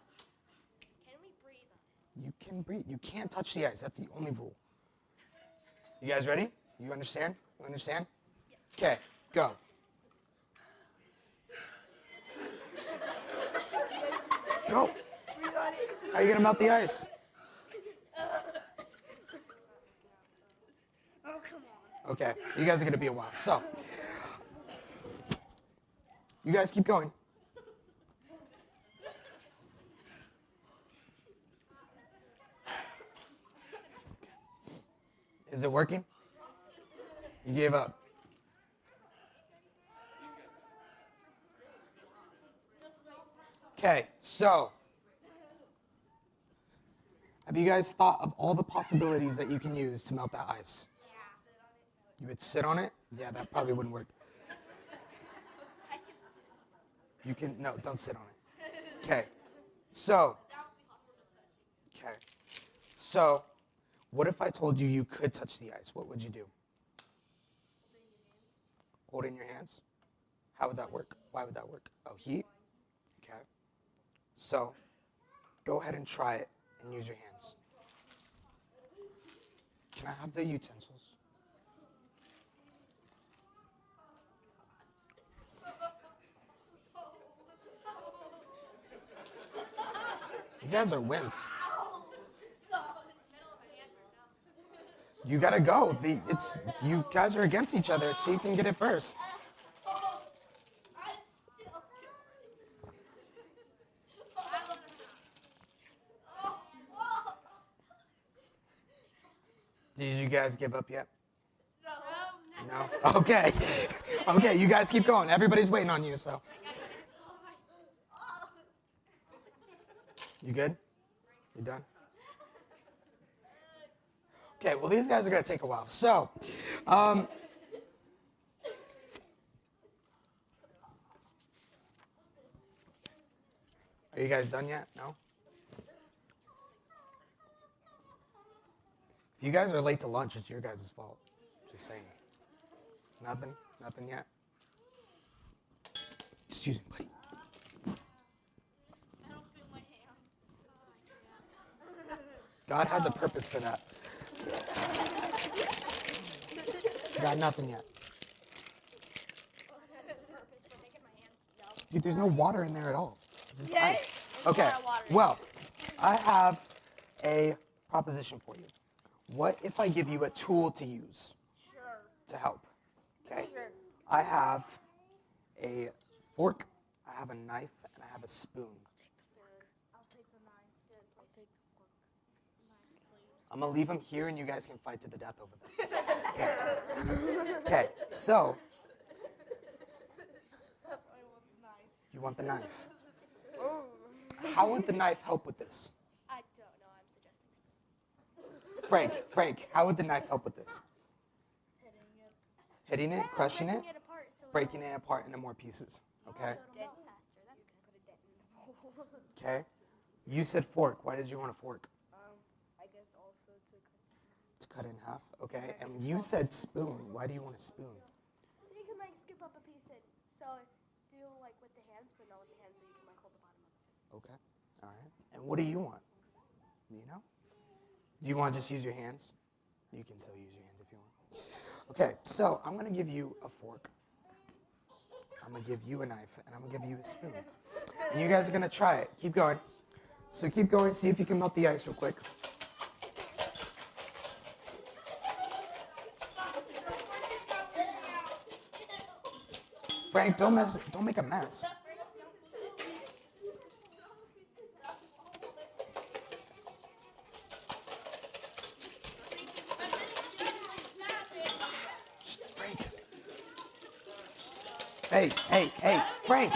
Can we breathe on it? You can breathe. You can't touch the ice. That's the only rule. You guys ready? You understand? You understand? Yes. Okay, go. Go. How are you going to melt the ice? Oh, come on. Okay, you guys are going to be a while. So, you guys keep going. Is it working? You gave up. Okay, so have you guys thought of all the possibilities that you can use to melt that ice? You would sit on it? Yeah, that probably wouldn't work. You can, no, don't sit on it. Okay, so, what if I told you you could touch the ice? What would you do? Hold it in your hands? How would that work? Why would that work? Oh, heat? Okay. So, go ahead and try it and use your hands. Can I have the utensils? You guys are wimps. You gotta go. You guys are against each other, so you can get it first. Did you guys give up yet? No? Okay. Okay, you guys keep going. Everybody's waiting on you, so. You good? You done? Okay, well, these guys are going to take a while. So, are you guys done yet? No? If you guys are late to lunch, it's your guys' fault. Just saying. Nothing? Nothing yet? Excuse me, buddy. God has a purpose for that. Got nothing yet. Dude, there's no water in there at all. It's just ice. Okay, well, I have a proposition for you. What if I give you a tool to use to help? Okay? I have a fork, I have a knife, and I have a spoon. I'll take the knife. I'll take the fork. Knife, please. I'm going to leave them here, and you guys can fight to the death over them. Okay, so you want the knife. How would the knife help with this? I don't know. I'm suggesting. Frank, how would the knife help with this? Hitting it, crushing it, Breaking it apart. So breaking it apart into more pieces. Okay? So it'll melt faster. That's good. Okay? You said fork. Why did you want a fork? I guess also To cut in half, okay. And you said spoon. Why do you want a spoon? so you can like scoop up a piece and so do like with the hands, but not with the hands, so you can like hold the bottom of it. Okay, all right. And what do you want? Do you know? Do you want to just use your hands? You can still use your hands if you want. Okay, so I'm going to give you a fork. I'm going to give you a knife, and I'm going to give you a spoon. And you guys are going to try it. Keep going. So keep going. See if you can melt the ice real quick. Frank, don't make a mess. Frank. Hey, Frank.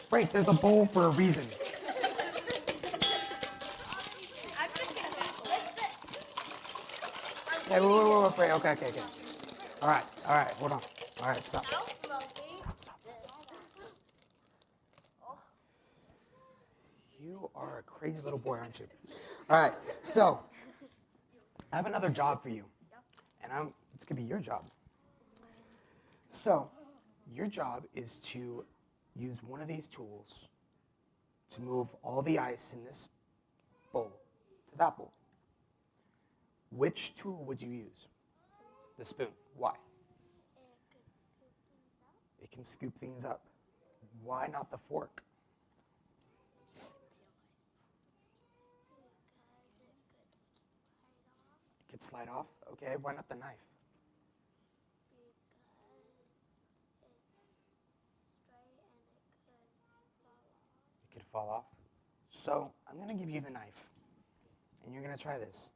Frank, there's a bowl for a reason. Hey, wait, Frank. Okay. All right, hold on. All right, stop. Stop. You are a crazy little boy, aren't you? All right, so I have another job for you, and it's gonna be your job. So your job is to use one of these tools to move all the ice in this bowl to that bowl. Which tool would you use? The spoon. Why? It can scoop things up. Why not the fork? It could slide off. Okay, why not the knife? It could fall off. So I'm going to give you the knife, and you're going to try this,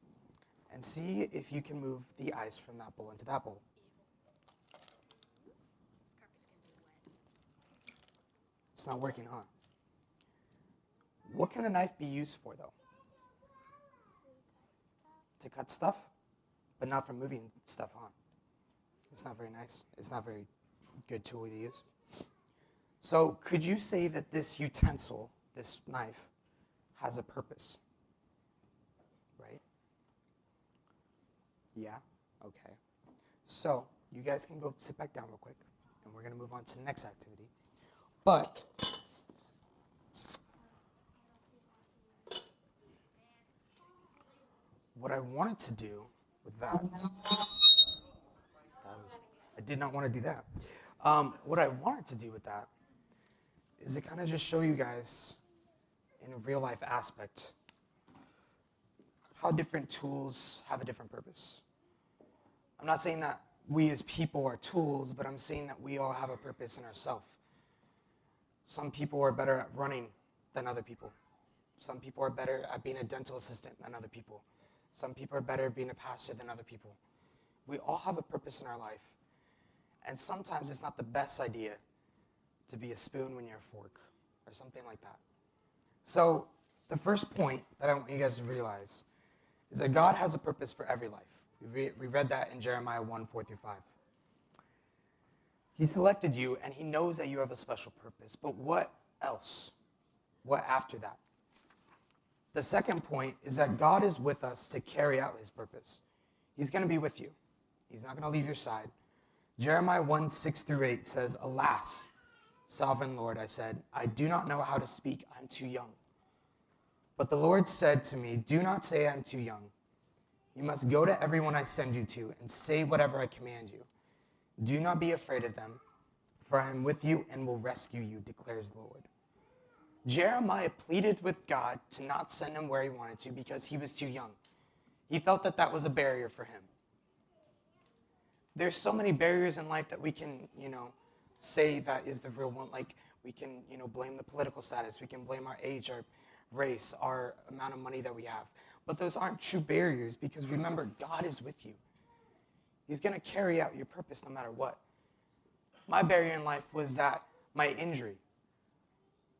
and see if you can move the ice from that bowl into that bowl. It's not working, huh? What can a knife be used for, though? To cut stuff, but not for moving stuff, huh? It's not very nice. It's not a very good tool to use. So could you say that this utensil, this knife, has a purpose? Right? Yeah? Okay. So you guys can go sit back down real quick, and we're going to move on to the next activity. But what I wanted to do with that I did not want to do that. What I wanted to do with that is to kind of just show you guys in a real life aspect how different tools have a different purpose. I'm not saying that we as people are tools, but I'm saying that we all have a purpose in ourselves. Some people are better at running than other people. Some people are better at being a dental assistant than other people. Some people are better at being a pastor than other people. We all have a purpose in our life. And sometimes it's not the best idea to be a spoon when you're a fork or something like that. So the first point that I want you guys to realize is that God has a purpose for every life. We read that in Jeremiah 1:4-5. He selected you, and he knows that you have a special purpose. But what else? What after that? The second point is that God is with us to carry out his purpose. He's going to be with you. He's not going to leave your side. Jeremiah 1:6-8 says, "Alas, sovereign Lord, I said, I do not know how to speak. I'm too young. But the Lord said to me, do not say I'm too young. You must go to everyone I send you to and say whatever I command you. Do not be afraid of them, for I am with you and will rescue you, declares the Lord." Jeremiah pleaded with God to not send him where he wanted to because he was too young. He felt that that was a barrier for him. There's so many barriers in life that we can, say that is the real one. Like we can, blame the political status. We can blame our age, our race, our amount of money that we have. But those aren't true barriers because remember, God is with you. He's going to carry out your purpose no matter what. My barrier in life was that my injury.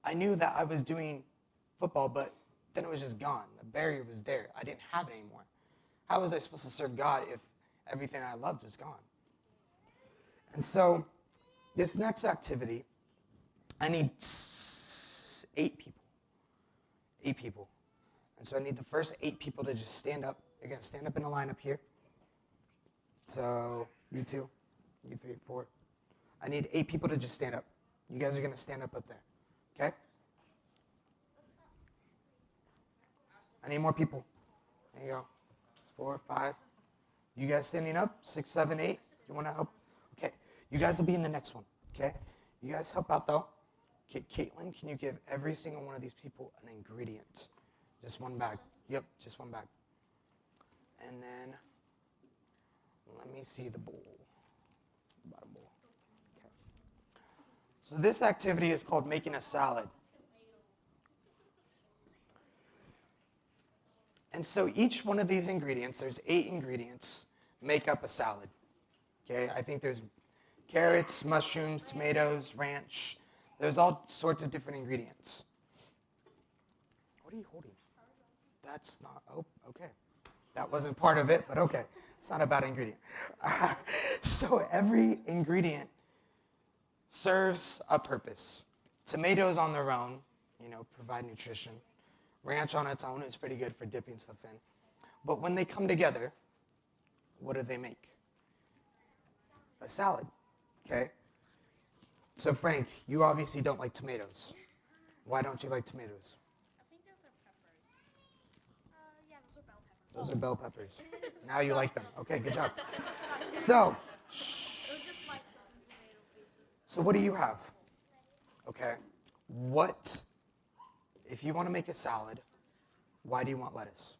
I knew that I was doing football, but then it was just gone. The barrier was there. I didn't have it anymore. How was I supposed to serve God if everything I loved was gone? And so this next activity, I need 8 people. 8 people. And so I need the first 8 people to just stand up. You're going to stand up in a line up here. So you 2, you 3, 4. I need 8 people to just stand up. You guys are going to stand up there. Okay? I need more people. There you go. 4, 5. You guys standing up? 6, 7, 8. You want to help? Okay. You guys will be in the next one. Okay? You guys help out though. Okay, Caitlin, can you give every single one of these people an ingredient? Just one bag. Yep, just one bag. And then let me see the bowl. Bottom bowl. Okay. So this activity is called making a salad. And so each one of these ingredients, there's 8 ingredients, make up a salad. Okay, I think there's carrots, mushrooms, tomatoes, ranch. There's all sorts of different ingredients. What are you holding? That's not, oh, okay. That wasn't part of it, but okay. It's not a bad ingredient. So every ingredient serves a purpose. Tomatoes on their own, provide nutrition. Ranch on its own is pretty good for dipping stuff in. But when they come together, what do they make? A salad, okay? So Frank, you obviously don't like tomatoes. Why don't you like tomatoes? I think those are peppers. Yeah, those are bell peppers. Those are bell peppers. Now you like them. Okay, good job. So what do you have? Okay, if you want to make a salad, why do you want lettuce?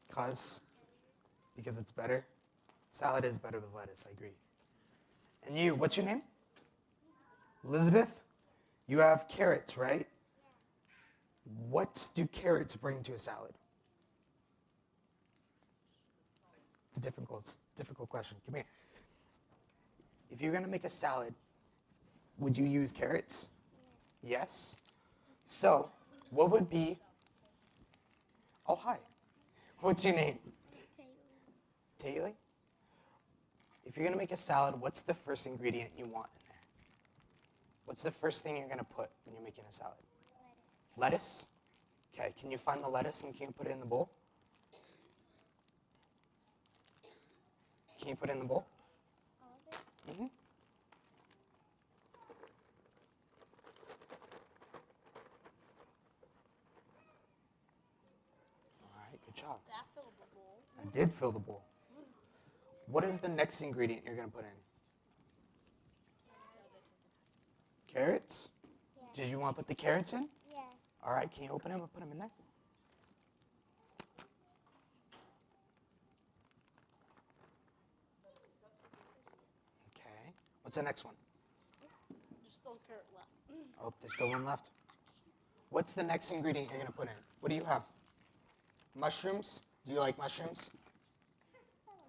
Because it's better? Salad is better with lettuce, I agree. And you, what's your name? Elizabeth? You have carrots, right? What do carrots bring to a salad? It's a difficult question. Come here. If you're going to make a salad, would you use carrots? Yes. So, what would be... Oh, hi. What's your name? Taylor? If you're going to make a salad, what's the first ingredient you want in there? What's the first thing you're going to put when you're making a salad? Lettuce? Okay, can you find the lettuce and can you put it in the bowl? Can you put it in the bowl? Mm-hmm. All right, good job. That filled the bowl. I did fill the bowl. What is the next ingredient you're going to put in? Carrots? Yes. Did you want to put the carrots in? Yes. All right, can you open them and put them in there? Okay. What's the next one? There's still a carrot left. Oh, there's still one left. What's the next ingredient you're going to put in? What do you have? Mushrooms? Do you like mushrooms?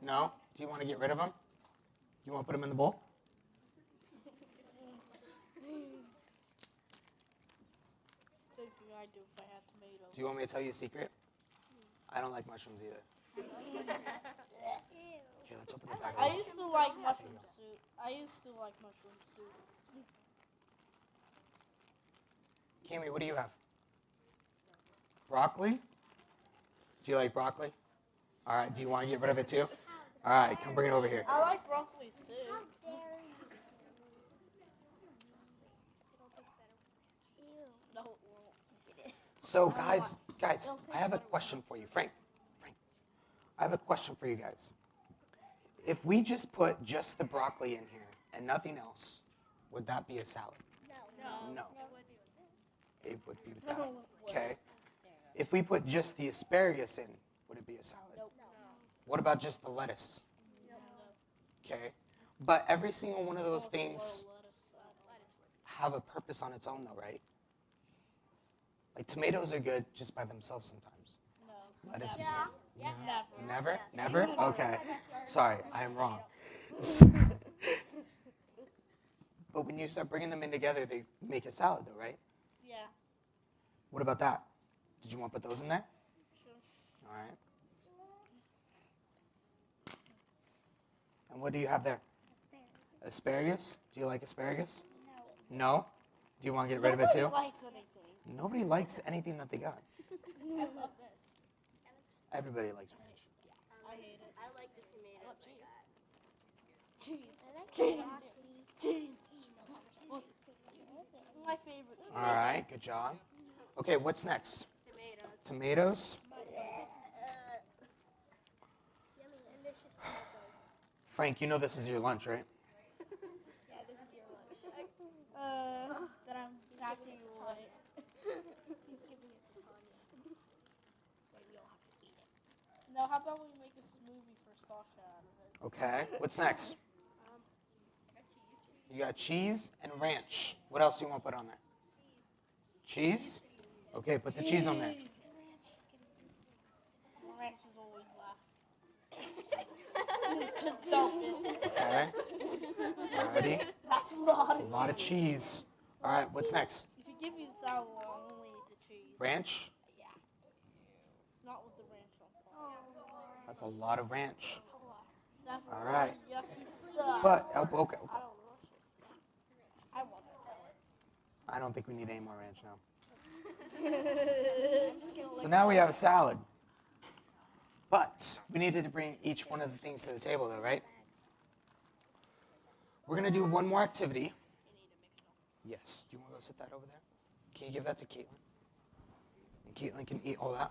No? Do you want to get rid of them? You want to put them in the bowl? Same thing I do if I had tomatoes. Do you want me to tell you a secret? I don't like mushrooms either. Here, let's open the bag. I used to like mushroom soup. Cami, what do you have? Broccoli? Do you like broccoli? All right, do you want to get rid of it too? All right, come bring it over here. I like broccoli soup. No, it won't. So guys, I have a question for you. Frank, I have a question for you guys. If we just put just the broccoli in here and nothing else, would that be a salad? No. It would be with that. Okay. If we put just the asparagus in, would it be a salad? Nope. What about just the lettuce? Okay. But every single one of those things have a purpose on its own though, right? Like tomatoes are good just by themselves sometimes. No. Lettuce. Never. Never? Okay. Sorry, I am wrong. But when you start bringing them in together, they make a salad though, right? Yeah. What about that? Did you want to put those in there? Sure. All right. And what do you have there? Asparagus. Asparagus? Do you like asparagus? No? Do you want to get rid of it too? Nobody likes anything. Nobody likes anything that they got. I love this. Everybody likes ranch. I hate it. I like the tomatoes like that. Cheese. Cheese. My favorite. All right, good job. Okay, what's next? Tomatoes. Tomatoes. Yummy, delicious tomatoes. Frank, you know this is your lunch, right? Yeah, this is your lunch. That I'm packing away. He's giving it to Tanya. Maybe you'll have to eat it. No, how about we make a smoothie for Sasha out of it? Okay, what's next? You got cheese and ranch. What else do you want to put on there? Cheese? Okay, put the cheese on there. Ranch is always last. Just dump it. Okay. Alrighty. That's a lot That's a lot of cheese. All right, what's next? If you give me the salad, I'll only eat the cheese. Ranch? Yeah. Not with the ranch on top. That's a lot of ranch. That's All right. yucky stuff. But, okay. I don't want that salad. I don't think we need any more ranch now. So now we have a salad. But we needed to bring each one of the things to the table, though, right? We're going to do one more activity. Yes. Do you want to go sit that over there? Can you give that to Caitlin? And Caitlin can eat all that.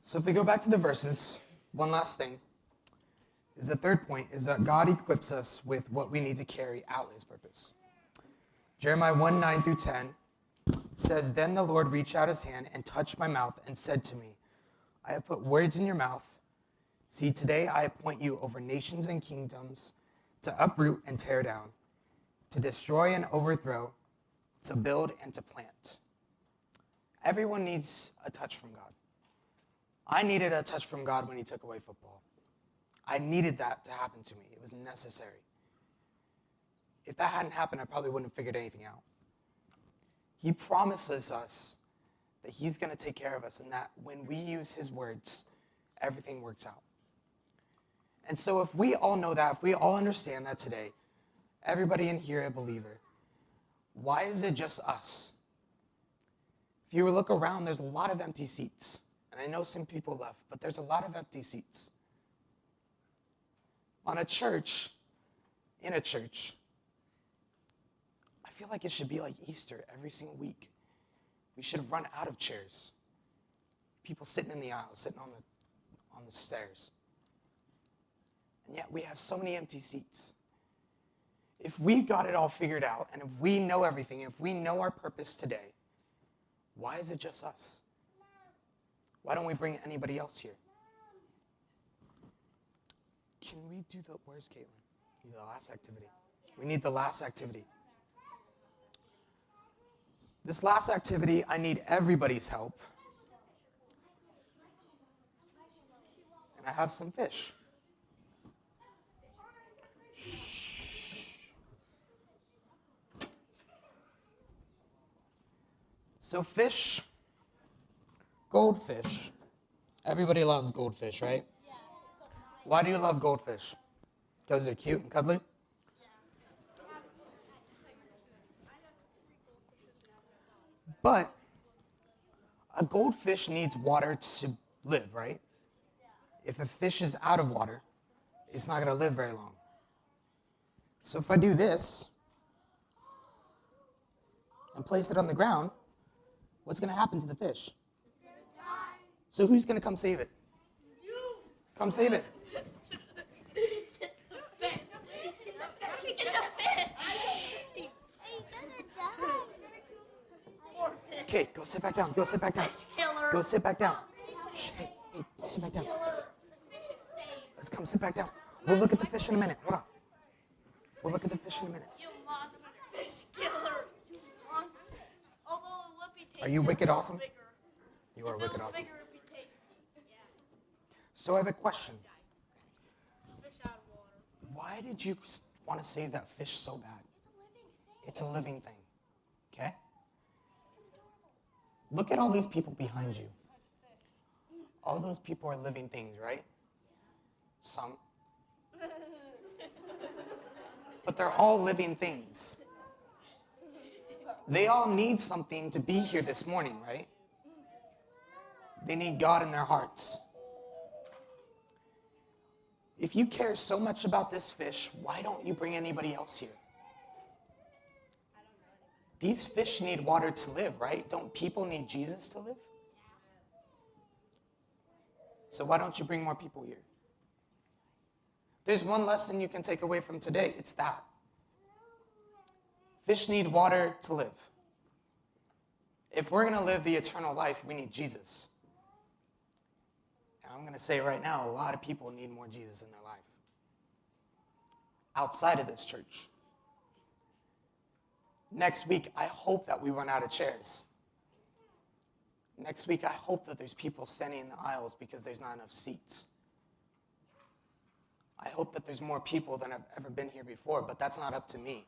So if we go back to the verses, one last thing is the third point is that God equips us with what we need to carry out his purpose. Jeremiah 1:9 through 10 says, "Then the Lord reached out his hand and touched my mouth and said to me, I have put words in your mouth. See, today I appoint you over nations and kingdoms to uproot and tear down, to destroy and overthrow, to build and to plant." Everyone needs a touch from God. I needed a touch from God when he took away football. I needed that to happen to me. It was necessary. If that hadn't happened, I probably wouldn't have figured anything out. He promises us that he's going to take care of us and that when we use his words, everything works out. And so if we all know that, if we all understand that today, everybody in here a believer, why is it just us? If you look around, there's a lot of empty seats. And I know some people left, but there's a lot of empty seats. In a church, I feel like it should be like Easter every single week. We should run out of chairs. People sitting in the aisles, sitting on the stairs. And yet we have so many empty seats. If we got it all figured out, and if we know everything, if we know our purpose today, why is it just us? Why don't we bring anybody else here? Can we do where's Caitlin? The last activity. We need the last activity. This last activity, I need everybody's help. And I have some fish. So fish, goldfish. Everybody loves goldfish, right? Why do you love goldfish? Because they're cute and cuddly? But a goldfish needs water to live, right? If a fish is out of water, it's not going to live very long. So if I do this and place it on the ground, what's going to happen to the fish? It's gonna die. So who's going to come save it? You. Come save it. Okay, go sit back down. Go sit back down. Go sit back down. Shh, hey, go sit back down. Let's come sit back down. We'll look at the fish in a minute. Hold on. We'll look at the fish in a minute. You monster. Fish killer. Although it would be tasty. Are you wicked awesome? Bigger. You are wicked awesome. Bigger, it'd be tasty. Yeah. So I have a question. Fish out of water. Why did you want to save that fish so bad? It's a living thing. Okay? Look at all these people behind you. All those people are living things, right? Some. But they're all living things. They all need something to be here this morning, right? They need God in their hearts. If you care so much about this fish, why don't you bring anybody else here? These fish need water to live, right? Don't people need Jesus to live? So why don't you bring more people here? There's one lesson you can take away from today. It's that. Fish need water to live. If we're going to live the eternal life, we need Jesus. And I'm going to say right now, a lot of people need more Jesus in their life. Outside of this church. Next week, I hope that we run out of chairs. Next week, I hope that there's people standing in the aisles because there's not enough seats. I hope that there's more people than have ever been here before, but that's not up to me.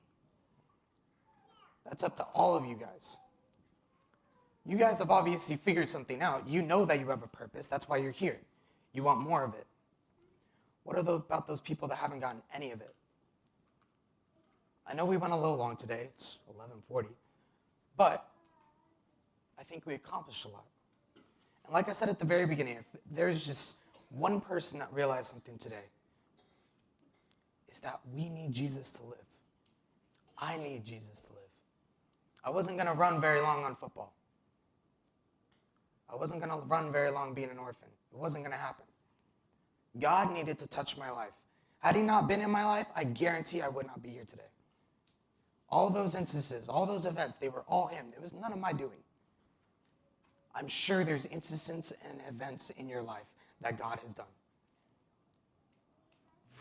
That's up to all of you guys. You guys have obviously figured something out. You know that you have a purpose. That's why you're here. You want more of it. What about those people that haven't gotten any of it? I know we went a little long today. It's 11:40. But I think we accomplished a lot. And like I said at the very beginning, if there's just one person that realized something today, is that we need Jesus to live. I need Jesus to live. I wasn't going to run very long on football. I wasn't going to run very long being an orphan. It wasn't going to happen. God needed to touch my life. Had he not been in my life, I guarantee I would not be here today. All those instances, all those events, they were all him. It was none of my doing. I'm sure there's instances and events in your life that God has done.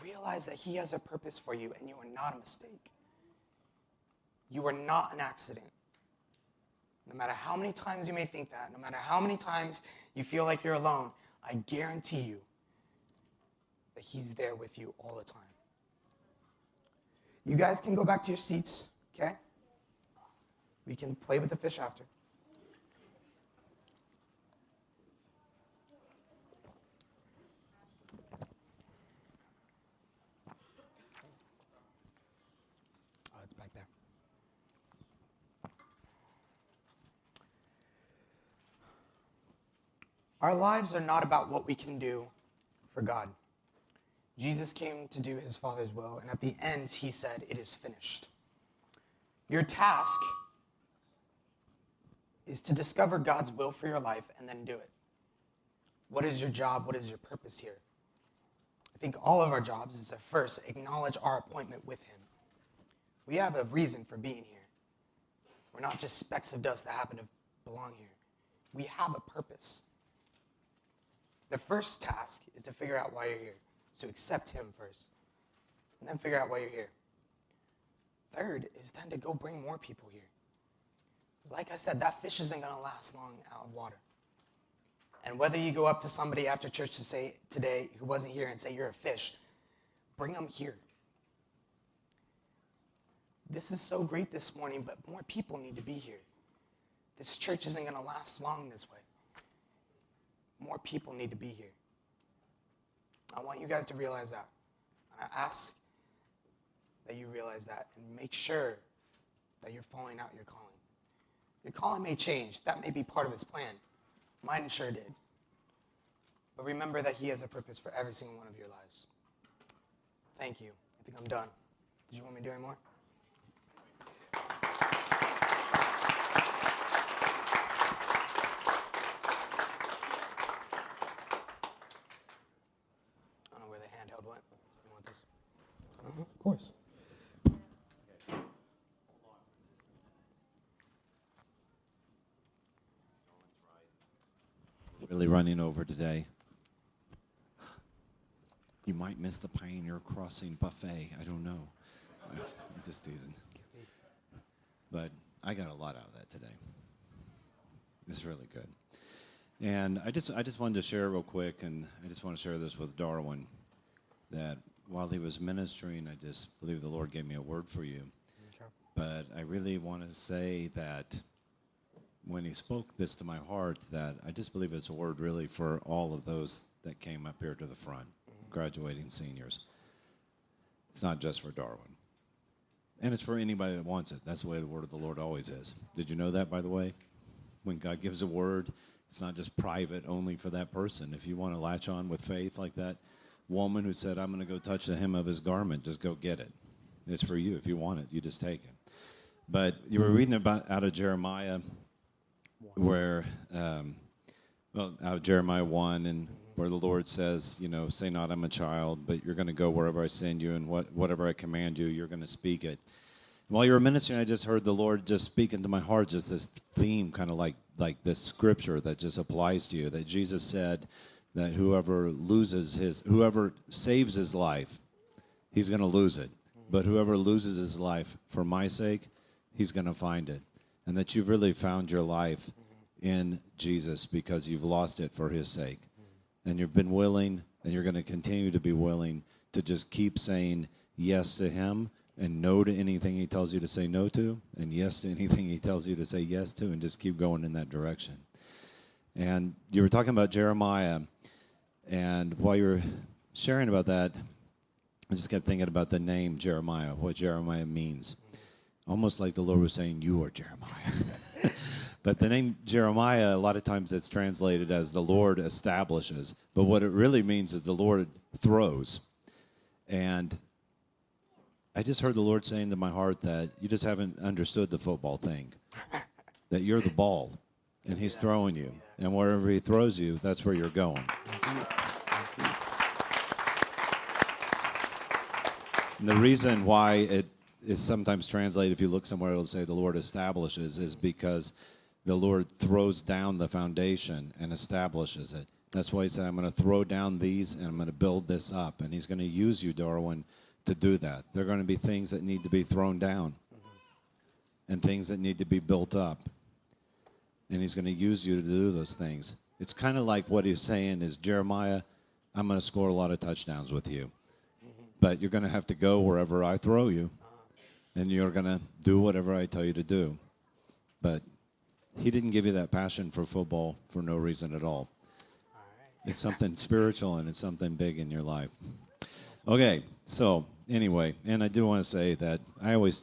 Realize that he has a purpose for you, and you are not a mistake. You are not an accident. No matter how many times you may think that, no matter how many times you feel like you're alone, I guarantee you that he's there with you all the time. You guys can go back to your seats, okay? We can play with the fish after. Oh, it's back there. Our lives are not about what we can do for God. Jesus came to do his Father's will, and at the end, he said, "It is finished." Your task is to discover God's will for your life and then do it. What is your job? What is your purpose here? I think all of our jobs is to first acknowledge our appointment with him. We have a reason for being here. We're not just specks of dust that happen to belong here. We have a purpose. The first task is to figure out why you're here. So accept him first, and then figure out why you're here. Third is then to go bring more people here. Because like I said, that fish isn't going to last long out of water. And whether you go up to somebody after church to say today who wasn't here and say you're a fish, bring them here. This is so great this morning, but more people need to be here. This church isn't going to last long this way. More people need to be here. I want you guys to realize that. And I ask that you realize that and make sure that you're following out your calling. Your calling may change. That may be part of his plan. Mine sure did. But remember that he has a purpose for every single one of your lives. Thank you. I think I'm done. Did you want me to do any more? Of course. Really running over today. You might miss the Pioneer Crossing buffet. I don't know. This season. But I got a lot out of that today. It's really good. And I just wanted to share real quick, and I just want to share this with Darwin, that while he was ministering, I just believe the Lord gave me a word for you. Okay. But I really want to say that when he spoke this to my heart, that I just believe it's a word really for all of those that came up here to the front. graduating seniors. It's not just for Darwin. And it's for anybody that wants it. That's the way the word of the Lord always is. Did you know that, by the way? When God gives a word, it's not just private only for that person. If you want to latch on with faith like that woman who said, I'm going to go touch the hem of his garment, just go get it. It's for you. If you want it, you just take it. But you were reading about out of Jeremiah where, out of Jeremiah 1, and where the Lord says, say not I'm a child, but you're going to go wherever I send you, and whatever I command you, you're going to speak it. While you were ministering, I just heard the Lord just speak into my heart, just this theme, kind of like this scripture that just applies to you, that Jesus said that whoever saves his life, he's going to lose it. But whoever loses his life for my sake, he's going to find it. And that you've really found your life in Jesus because you've lost it for his sake. And you've been willing, and you're going to continue to be willing to just keep saying yes to him and no to anything he tells you to say no to, and yes to anything he tells you to say yes to, and just keep going in that direction. And you were talking about Jeremiah, and while you were sharing about that, I just kept thinking about the name Jeremiah, what Jeremiah means. Almost like the Lord was saying, you are Jeremiah. But the name Jeremiah, a lot of times it's translated as the Lord establishes. But what it really means is the Lord throws. And I just heard the Lord saying to my heart that you just haven't understood the football thing. That you're the ball, and he's throwing you. And wherever he throws you, that's where you're going. And the reason why it is sometimes translated, if you look somewhere, it'll say the Lord establishes, is because the Lord throws down the foundation and establishes it. That's why he said, I'm going to throw down these and I'm going to build this up. And he's going to use you, Darwin, to do that. There are going to be things that need to be thrown down and things that need to be built up. And he's going to use you to do those things. It's kind of like what he's saying is, Jeremiah, I'm going to score a lot of touchdowns with you. But you're going to have to go wherever I throw you. And you're going to do whatever I tell you to do. But he didn't give you that passion for football for no reason at all. It's something spiritual, and it's something big in your life. Okay, so anyway, and I do want to say that I always,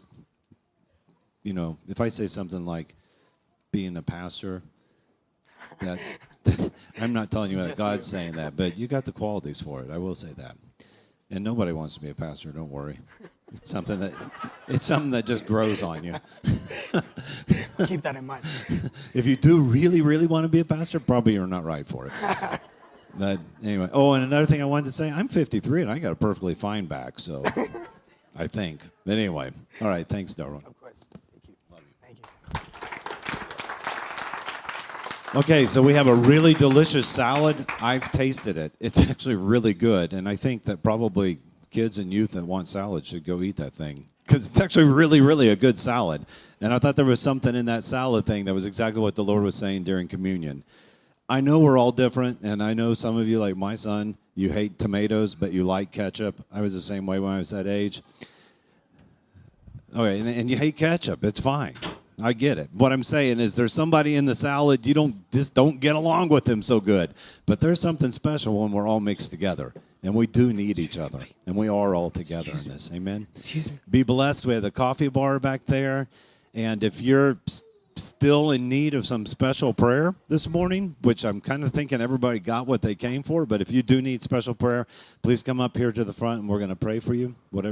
if I say something like being a pastor, that I'm not telling you that God's saying that, but you got the qualities for it. I will say that. And nobody wants to be a pastor, don't worry. It's something that just grows on you. Keep that in mind. If you do really, really want to be a pastor, probably you're not right for it. But anyway, and another thing I wanted to say, I'm 53 and I got a perfectly fine back, so I think. But anyway, all right, thanks, Darwin. Of course. Thank you. Love you. Thank you. Okay, so we have a really delicious salad. I've tasted it. It's actually really good, and I think that probably kids and youth that want salad should go eat that thing, because it's actually really, really a good salad. And I thought there was something in that salad thing that was exactly what the Lord was saying during communion. I know we're all different, and I know some of you, like my son, you hate tomatoes, but you like ketchup. I was the same way when I was that age. Okay, and you hate ketchup. It's fine. I get it. What I'm saying is there's somebody in the salad, you don't get along with them so good. But there's something special when we're all mixed together. And we do need each other. And we are all together in this. Amen? Excuse me. Be blessed. We have the coffee bar back there. And if you're still in need of some special prayer this morning, which I'm kind of thinking everybody got what they came for, but if you do need special prayer, please come up here to the front and we're going to pray for you, whatever.